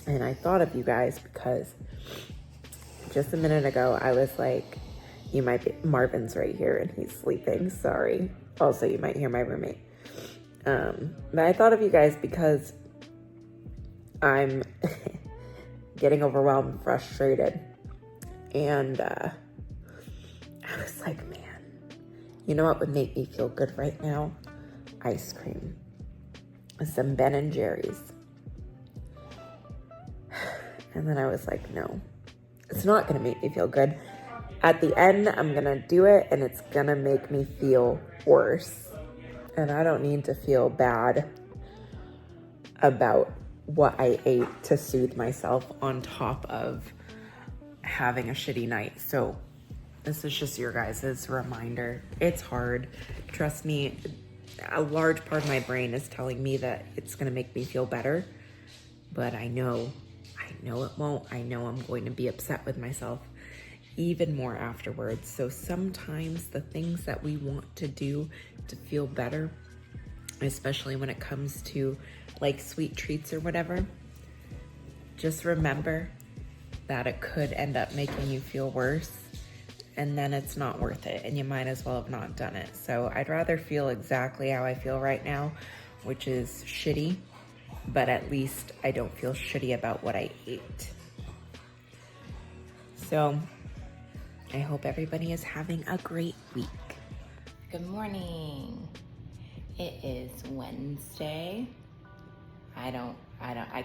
[SPEAKER 3] And I thought of you guys because just a minute ago I was like, you might be, Marvin's right here and he's sleeping, sorry. Also, you might hear my roommate. But I thought of you guys because I'm getting overwhelmed and frustrated. And I was like, man, you know what would make me feel good right now? Ice cream. Some Ben and Jerry's. And then I was like, no, it's not gonna make me feel good. At the end, I'm gonna do it and it's gonna make me feel worse. And I don't need to feel bad about what I ate to soothe myself on top of having a shitty night. So this is just your guys' reminder. It's hard. Trust me, a large part of my brain is telling me that it's gonna make me feel better. But I know it won't. I know I'm going to be upset with myself even more afterwards. So sometimes the things that we want to do to feel better, especially when it comes to like sweet treats or whatever, just remember that it could end up making you feel worse, and then it's not worth it and you might as well have not done it. So I'd rather feel exactly how I feel right now, which is shitty, but at least I don't feel shitty about what I ate. So I hope everybody is having a great week. Good morning. It is Wednesday. I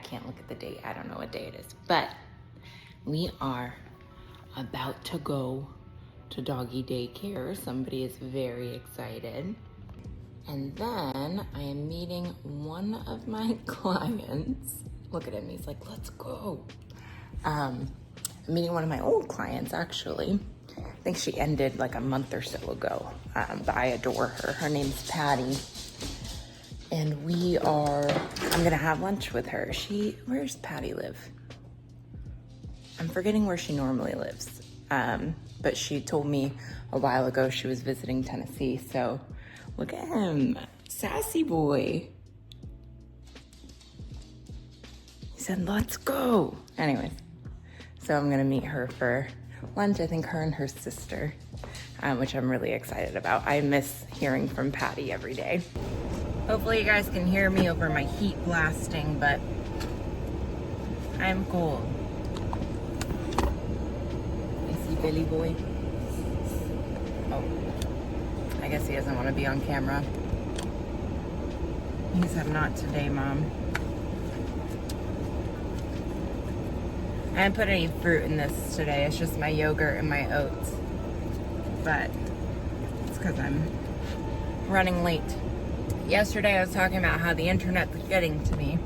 [SPEAKER 3] can't look at the date. I don't know what day it is, but we are about to go to doggy daycare. Somebody is very excited. And then I am meeting one of my clients. Look at him, he's like, let's go. I'm meeting one of my old clients, actually. I think she ended like a month or so ago, but I adore her. Her name's Patty. And I'm gonna have lunch with her. Where's Patty live? I'm forgetting where she normally lives. But she told me a while ago she was visiting Tennessee, so look at him, sassy boy. He said, let's go. Anyways, so I'm gonna meet her for lunch. I think her and her sister, which I'm really excited about. I miss hearing from Patty every day. Hopefully you guys can hear me over my heat blasting, but I'm cold. I see Billy Boy. Oh, I guess he doesn't want to be on camera. He said, not today, Mom. I didn't put any fruit in this today. It's just my yogurt and my oats. But it's because I'm running late. Yesterday I was talking about how the internet was getting to me.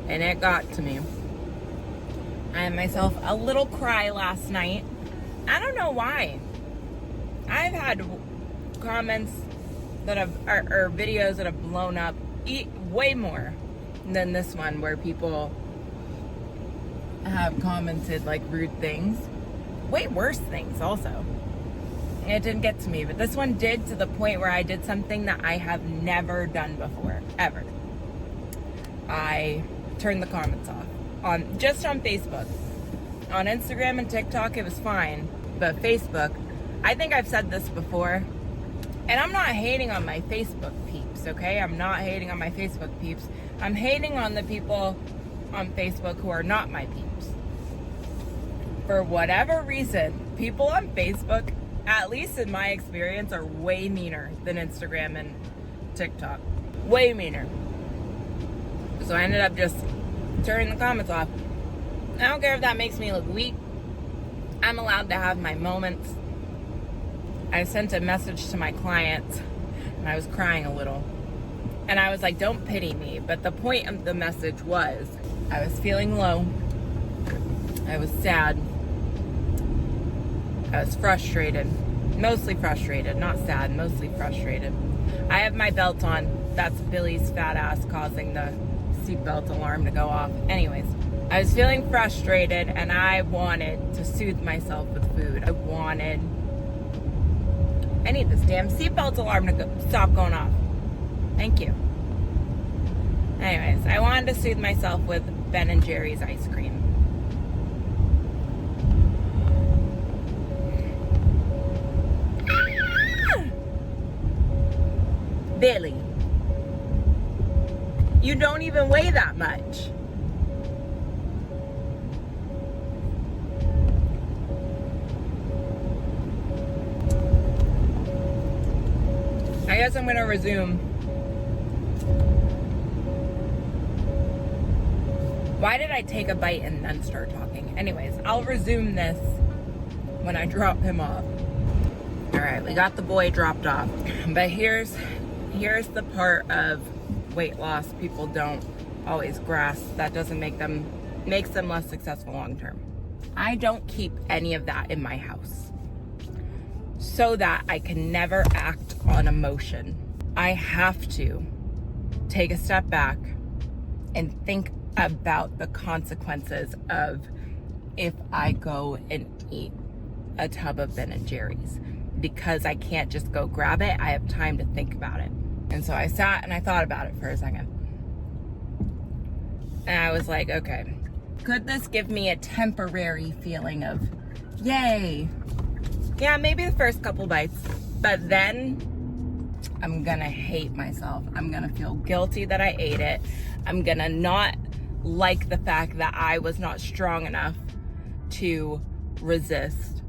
[SPEAKER 3] And it got to me. I had myself a little cry last night. I don't know why. I've had comments that have, or videos that have blown up way more than this one, where people have commented like rude things. Way worse things also. It didn't get to me, but this one did, to the point where I did something that I have never done before, ever. I turned the comments off, just on Facebook. On Instagram and TikTok, it was fine, but Facebook, I think I've said this before, and I'm not hating on my Facebook peeps, okay? I'm not hating on my Facebook peeps. I'm hating on the people on Facebook who are not my peeps. For whatever reason, people on Facebook at least in my experience, are way meaner than Instagram and TikTok. Way meaner. So I ended up just turning the comments off. I don't care if that makes me look weak. I'm allowed to have my moments. I sent a message to my client and I was crying a little. And I was like, don't pity me. But the point of the message was, I was feeling low. I was sad. I was frustrated. Mostly frustrated, not sad, mostly frustrated. I have my belt on. That's Billy's fat ass causing the seatbelt alarm to go off. Anyways, I was feeling frustrated and I wanted to soothe myself with food. I need this damn seatbelt alarm to stop going off. Thank you. Anyways, I wanted to soothe myself with Ben & Jerry's ice cream. Billy, you don't even weigh that much. I guess I'm gonna resume. Why did I take a bite and then start talking? Anyways, I'll resume this when I drop him off. All right, we got the boy dropped off, but here's the part of weight loss people don't always grasp that doesn't makes them less successful long term. I don't keep any of that in my house so that I can never act on emotion. I have to take a step back and think about the consequences of if I go and eat a tub of Ben & Jerry's, because I can't just go grab it. I have time to think about it. And so I sat and I thought about it for a second. And I was like, okay, could this give me a temporary feeling of, yay? Yeah, maybe the first couple bites, but then I'm gonna hate myself. I'm gonna feel guilty that I ate it. I'm gonna not like the fact that I was not strong enough to resist.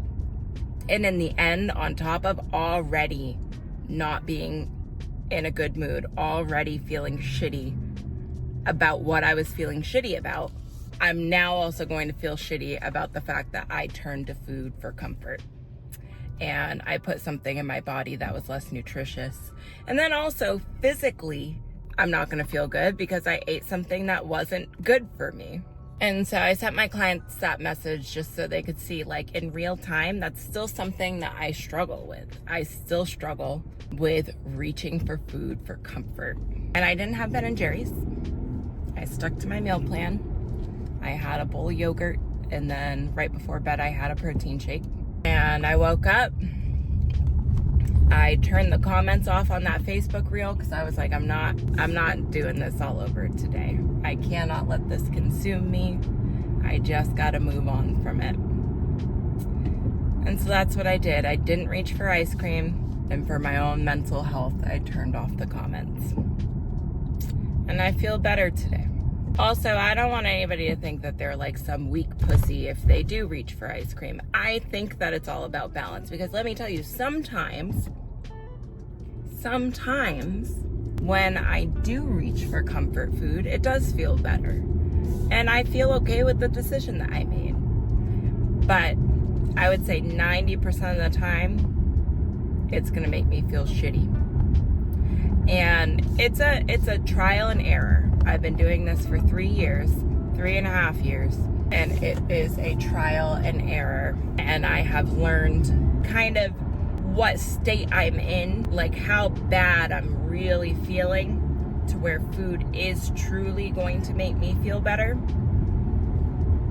[SPEAKER 3] And in the end, on top of already not being in a good mood, already feeling shitty about what I was feeling shitty about, I'm now also going to feel shitty about the fact that I turned to food for comfort. And I put something in my body that was less nutritious. And then also physically, I'm not gonna feel good because I ate something that wasn't good for me. And so I sent my clients that message just so they could see, like, in real time, that's still something that I struggle with. I still struggle with reaching for food for comfort. And I didn't have Ben & Jerry's. I stuck to my meal plan. I had a bowl of yogurt, and then right before bed, I had a protein shake. And I woke up. I turned the comments off on that Facebook reel because I was like, I'm not doing this all over today. I cannot let this consume me. I just got to move on from it. And so that's what I did. I didn't reach for ice cream, and for my own mental health, I turned off the comments. And I feel better today. Also, I don't want anybody to think that they're like some weak pussy if they do reach for ice cream. I think that it's all about balance, because let me tell you, sometimes when I do reach for comfort food, it does feel better. And I feel okay with the decision that I made. But I would say 90% of the time, it's gonna make me feel shitty. And it's a trial and error. I've been doing this for 3.5 years, and it is a trial and error. And I have learned kind of what state I'm in, like how bad I'm really feeling, to where food is truly going to make me feel better,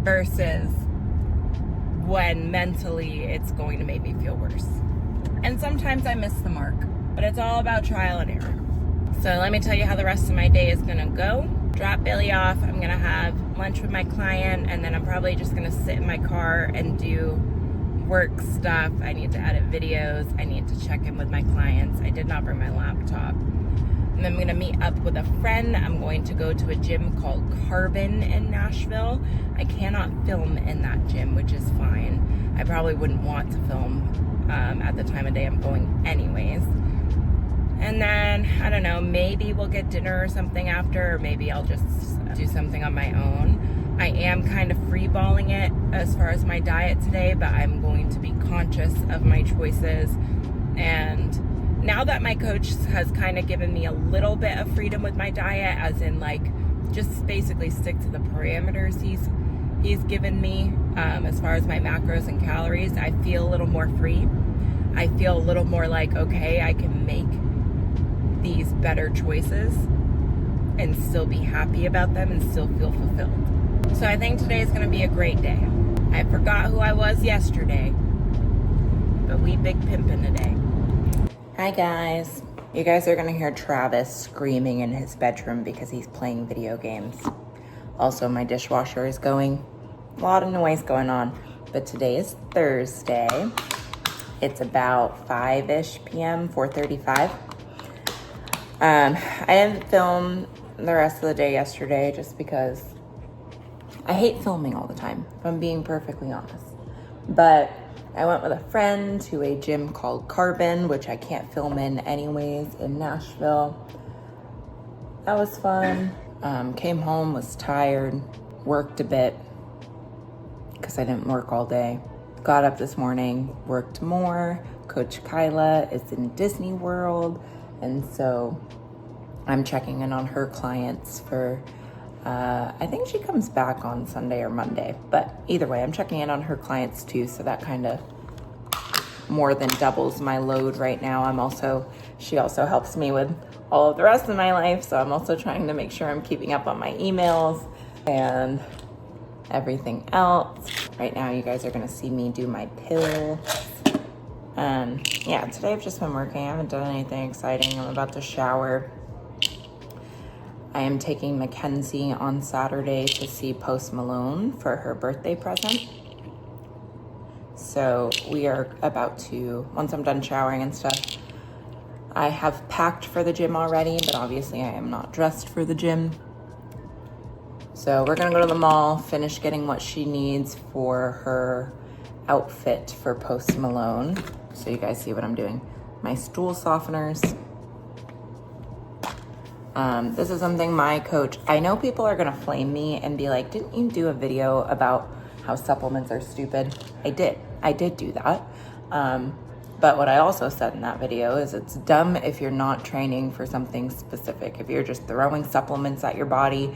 [SPEAKER 3] versus when mentally it's going to make me feel worse. And sometimes I miss the mark, but it's all about trial and error. So let me tell you how the rest of my day is gonna go. Drop Billy off, I'm gonna have lunch with my client, and then I'm probably just gonna sit in my car and do work stuff. I need to edit videos, I need to check in with my clients. I did not bring my laptop. And I'm gonna meet up with a friend. I'm going to go to a gym called Carbon in Nashville. I cannot film in that gym, which is fine. I probably wouldn't want to film at the time of day I'm going anyways. And then, I don't know, maybe we'll get dinner or something after, or maybe I'll just do something on my own. I am kind of freeballing it as far as my diet today, but I'm going to be conscious of my choices. And now that my coach has kind of given me a little bit of freedom with my diet, as in like, just basically stick to the parameters he's given me as far as my macros and calories, I feel a little more free. I feel a little more like, okay, I can make these better choices and still be happy about them and still feel fulfilled. So I think today is going to be a great day. I forgot who I was yesterday, but we big pimpin' today. Hi guys. You guys are going to hear Travis screaming in his bedroom because he's playing video games. Also, my dishwasher is going. A lot of noise going on. But today is Thursday. It's about 5-ish p.m., 4:35. I didn't film the rest of the day yesterday just because I hate filming all the time, if I'm being perfectly honest. But I went with a friend to a gym called Carbon, which I can't film in anyways, in Nashville. That was fun. Came home, was tired, worked a bit because I didn't work all day. Got up this morning, worked more. Coach Kyla is in Disney World. And so I'm checking in on her clients for, I think she comes back on Sunday or Monday. But either way, I'm checking in on her clients too. So that kind of more than doubles my load right now. She also helps me with all of the rest of my life. So I'm also trying to make sure I'm keeping up on my emails and everything else. Right now, you guys are gonna see me do my pill. Yeah, today I've just been working. I haven't done anything exciting. I'm about to shower. I am taking Mackenzie on Saturday to see Post Malone for her birthday present. So we are about to, once I'm done showering and stuff, I have packed for the gym already, but obviously I am not dressed for the gym. So we're gonna go to the mall, finish getting what she needs for her outfit for Post Malone. So you guys see what I'm doing. My stool softeners. This is something my coach, I know people are gonna flame me and be like, didn't you do a video about how supplements are stupid? I did do that. But what I also said in that video is it's dumb if you're not training for something specific. If you're just throwing supplements at your body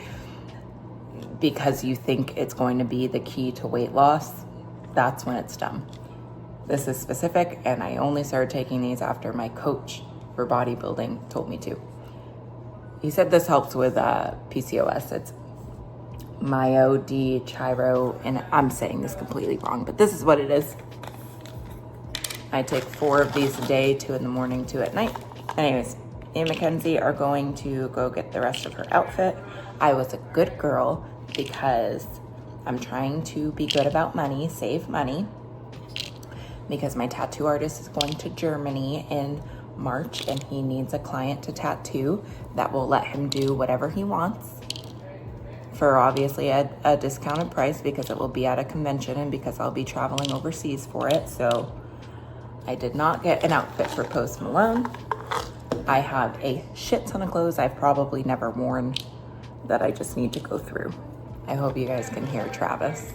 [SPEAKER 3] because you think it's going to be the key to weight loss, that's when it's dumb. This is specific, and I only started taking these after my coach for bodybuilding told me to. He said this helps with PCOS. It's Chiro, and I'm saying this completely wrong, but this is what it is. I take 4 of these a day, 2 in the morning, 2 at night. Anyways, me and Mackenzie are going to go get the rest of her outfit. I was a good girl because I'm trying to be good about money, save money, because my tattoo artist is going to Germany in March and he needs a client to tattoo that will let him do whatever he wants for obviously a discounted price because it will be at a convention and because I'll be traveling overseas for it. So I did not get an outfit for Post Malone. I have a shit ton of clothes I've probably never worn that I just need to go through. I hope you guys can hear Travis.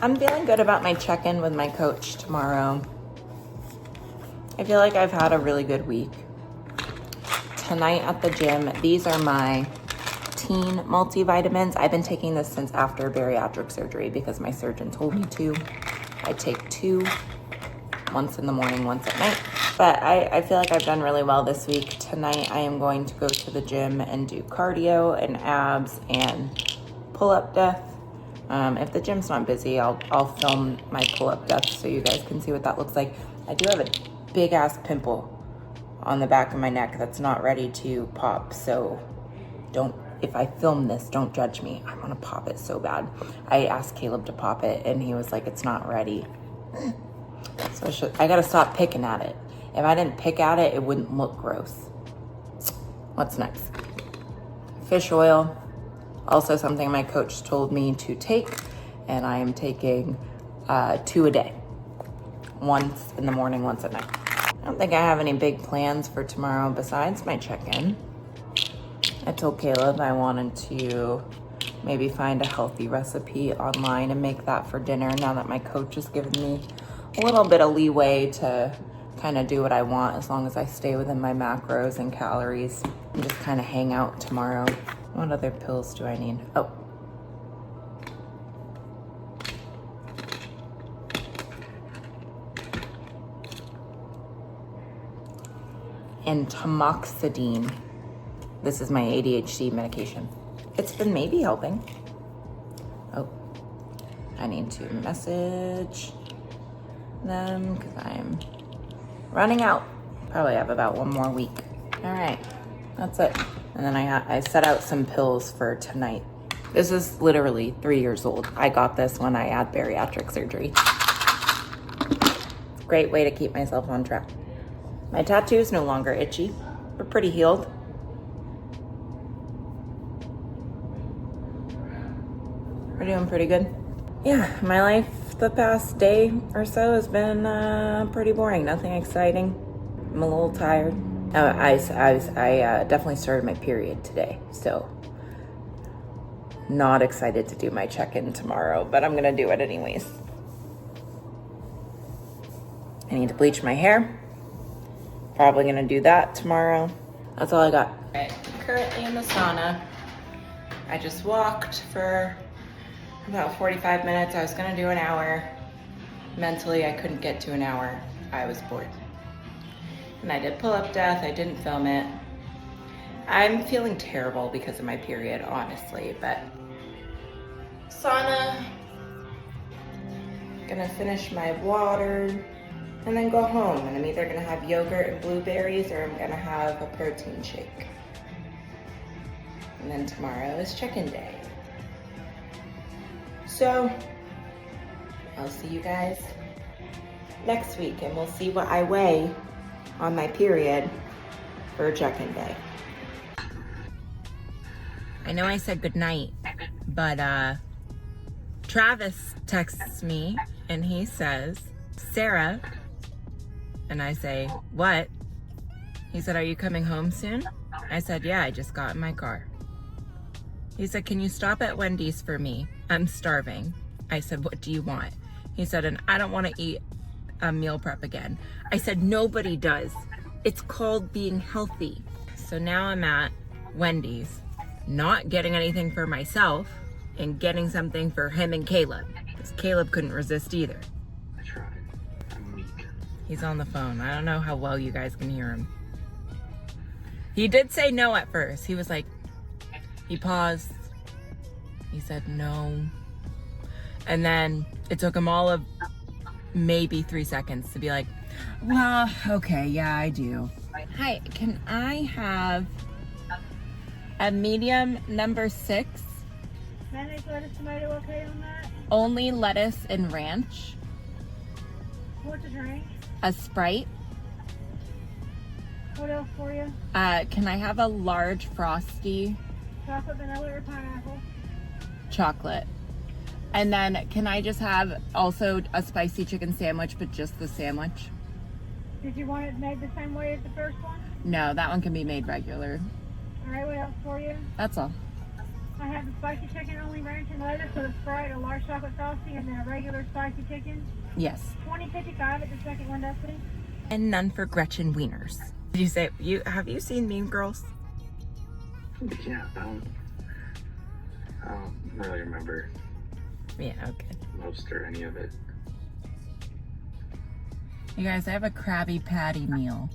[SPEAKER 3] I'm feeling good about my check-in with my coach tomorrow. I feel like I've had a really good week. Tonight at the gym, these are my teen multivitamins. I've been taking this since after bariatric surgery because my surgeon told me to. I take 2, once in the morning, once at night. But I feel like I've done really well this week. Tonight I am going to go to the gym and do cardio and abs and pull-up death. If the gym's not busy, I'll film my pull-up death so you guys can see what that looks like. I do have a big-ass pimple on the back of my neck that's not ready to pop, so if I film this, don't judge me. I want to pop it so bad. I asked Caleb to pop it, and he was like, it's not ready. So I gotta stop picking at it. If I didn't pick at it, it wouldn't look gross. What's next? Fish oil. Also something my coach told me to take, and I am taking 2 a day. Once in the morning, once at night. I don't think I have any big plans for tomorrow besides my check-in. I told Caleb I wanted to maybe find a healthy recipe online and make that for dinner now that my coach has given me a little bit of leeway to kind of do what I want as long as I stay within my macros and calories and just kind of hang out tomorrow. What other pills do I need? Oh. And tamoxidine. This is my ADHD medication. It's been maybe helping. Oh, I need to message them because I'm running out. Probably have about 1 more week. All right, that's it. And then I set out some pills for tonight. This is literally 3 years old. I got this when I had bariatric surgery. Great way to keep myself on track. My tattoo is no longer itchy. We're pretty healed. We're doing pretty good. Yeah, my life the past day or so has been pretty boring. Nothing exciting. I'm a little tired. I definitely started my period today, so not excited to do my check-in tomorrow, but I'm gonna do it anyways. I need to bleach my hair. Probably gonna do that tomorrow. That's all I got. All right, currently in the sauna. I just walked for about 45 minutes. I was gonna do an hour. Mentally, I couldn't get to an hour. I was bored. And I did pull-up death. I didn't film it. I'm feeling terrible because of my period, honestly, but sauna. Gonna finish my water and then go home. And I'm either gonna have yogurt and blueberries or I'm gonna have a protein shake. And then tomorrow is check-in day. So I'll see you guys next week and we'll see what I weigh on my period for check-in day. I know I said goodnight, but Travis texts me and he says, Sarah, and I say, what? He said, are you coming home soon? I said, yeah, I just got in my car. He said, can you stop at Wendy's for me? I'm starving. I said, what do you want? He said, and I don't want to eat a meal prep again. I said, nobody does. It's called being healthy. So now I'm at Wendy's, not getting anything for myself and getting something for him and Caleb, because Caleb couldn't resist either.
[SPEAKER 2] I tried. I'm weak.
[SPEAKER 3] He's on the phone. I don't know how well you guys can hear him. He did say no at first. He was like, he paused. He said no. And then it took him all of maybe 3 seconds to be like, well, okay, yeah, I do. Hi, can I have a medium number 6?
[SPEAKER 4] Mayonnaise, lettuce, tomato, okay on that?
[SPEAKER 3] Only lettuce and ranch.
[SPEAKER 4] What's a drink?
[SPEAKER 3] A Sprite.
[SPEAKER 4] What else for you?
[SPEAKER 3] Can I have a large Frosty
[SPEAKER 4] Chocolate, vanilla, or pineapple?
[SPEAKER 3] chocolate? And then can I just have also a spicy chicken sandwich, but just the sandwich?
[SPEAKER 4] Did you want it made the same way as the first one?
[SPEAKER 3] No, that one can be made regular.
[SPEAKER 4] All right, what else for you?
[SPEAKER 3] That's all.
[SPEAKER 4] I have the spicy chicken, only ranch and lettuce, with a Sprite, a large chocolate Frosty, and then a regular spicy chicken.
[SPEAKER 3] Yes.
[SPEAKER 4] $20.55 at the second window, please.
[SPEAKER 3] And none for Gretchen Wieners. Did you say, have you seen Mean Girls?
[SPEAKER 2] Yeah, I don't really remember
[SPEAKER 3] Yeah, okay.
[SPEAKER 2] most or any of it.
[SPEAKER 3] You guys, I have a Krabby Patty meal.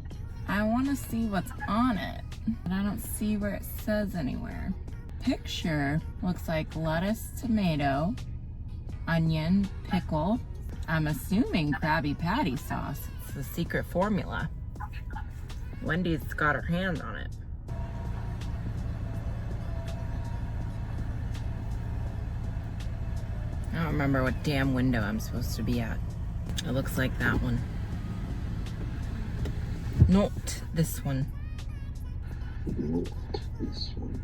[SPEAKER 3] I want to see what's on it, but I don't see where it says anywhere. Picture looks like lettuce, tomato, onion, pickle. I'm assuming Krabby Patty sauce. It's the secret formula. Wendy's got her hand on it. I don't remember what damn window I'm supposed to be at. It looks like that one. Not this one.
[SPEAKER 2] Not this one.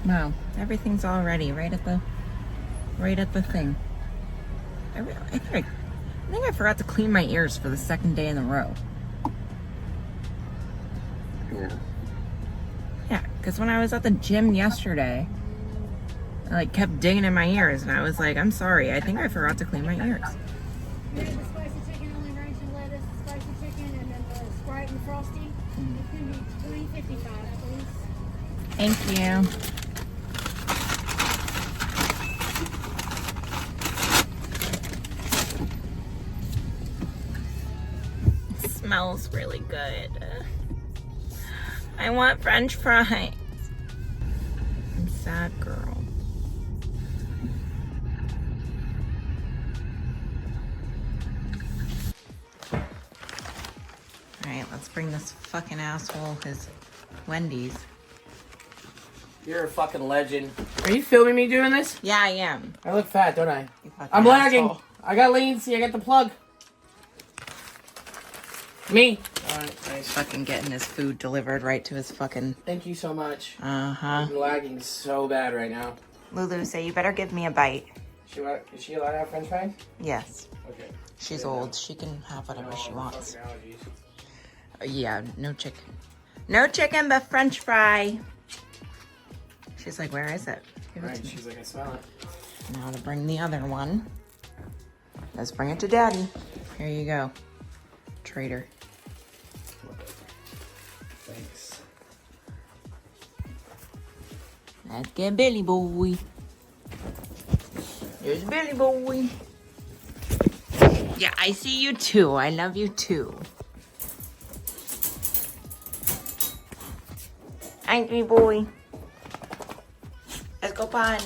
[SPEAKER 3] Wow, everything's all ready right at the thing. I think I forgot to clean my ears for the second day in a row.
[SPEAKER 2] Yeah.
[SPEAKER 3] Yeah, because when I was at the gym yesterday, I like kept digging in my ears, and I was like, I'm sorry, I think I forgot to clean my ears.
[SPEAKER 4] We have the spicy chicken, only ranch and lettuce, the spicy chicken, and then the Sprite and Frosty. It's going to be $20.55, please.
[SPEAKER 3] Thank you. It smells really good. I want French fries. I'm a sad girl. Alright, let's bring this fucking asshole his Wendy's.
[SPEAKER 5] You're a fucking legend. Are you filming me doing this?
[SPEAKER 3] Yeah, I am.
[SPEAKER 5] I look fat, don't I?
[SPEAKER 3] You fucking
[SPEAKER 5] I'm lagging.
[SPEAKER 3] asshole.
[SPEAKER 5] I got latency. I got the plug. Me. Alright, nice.
[SPEAKER 3] Fucking getting his food delivered right to his fucking...
[SPEAKER 5] Thank you so much.
[SPEAKER 3] Uh-huh.
[SPEAKER 5] I'm lagging so bad right now.
[SPEAKER 3] Lulu, say you better give me a bite.
[SPEAKER 5] Is she allowed to have french fries?
[SPEAKER 3] Yes.
[SPEAKER 5] Okay.
[SPEAKER 3] She's old. She can have whatever she wants.
[SPEAKER 5] Fucking allergies.
[SPEAKER 3] Yeah, no chicken. No chicken, but French fry. She's like, where is it? Give it
[SPEAKER 5] Right,
[SPEAKER 3] to me.
[SPEAKER 5] she's like, I smell it.
[SPEAKER 3] Now to bring the other one. Let's bring it to Daddy. Here you go. Traitor.
[SPEAKER 5] Thanks.
[SPEAKER 3] Let's get Billy Boy. There's Billy Boy. Yeah, I see you too. I love you too. Angry boy. Let's go party.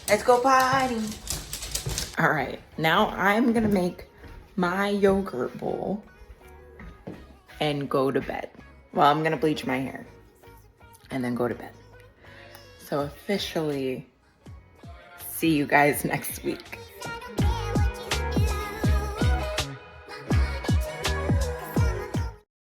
[SPEAKER 3] Let's go party. All right, now I'm gonna make my yogurt bowl and go to bed. Well, I'm gonna bleach my hair and then go to bed. So officially, see you guys next week.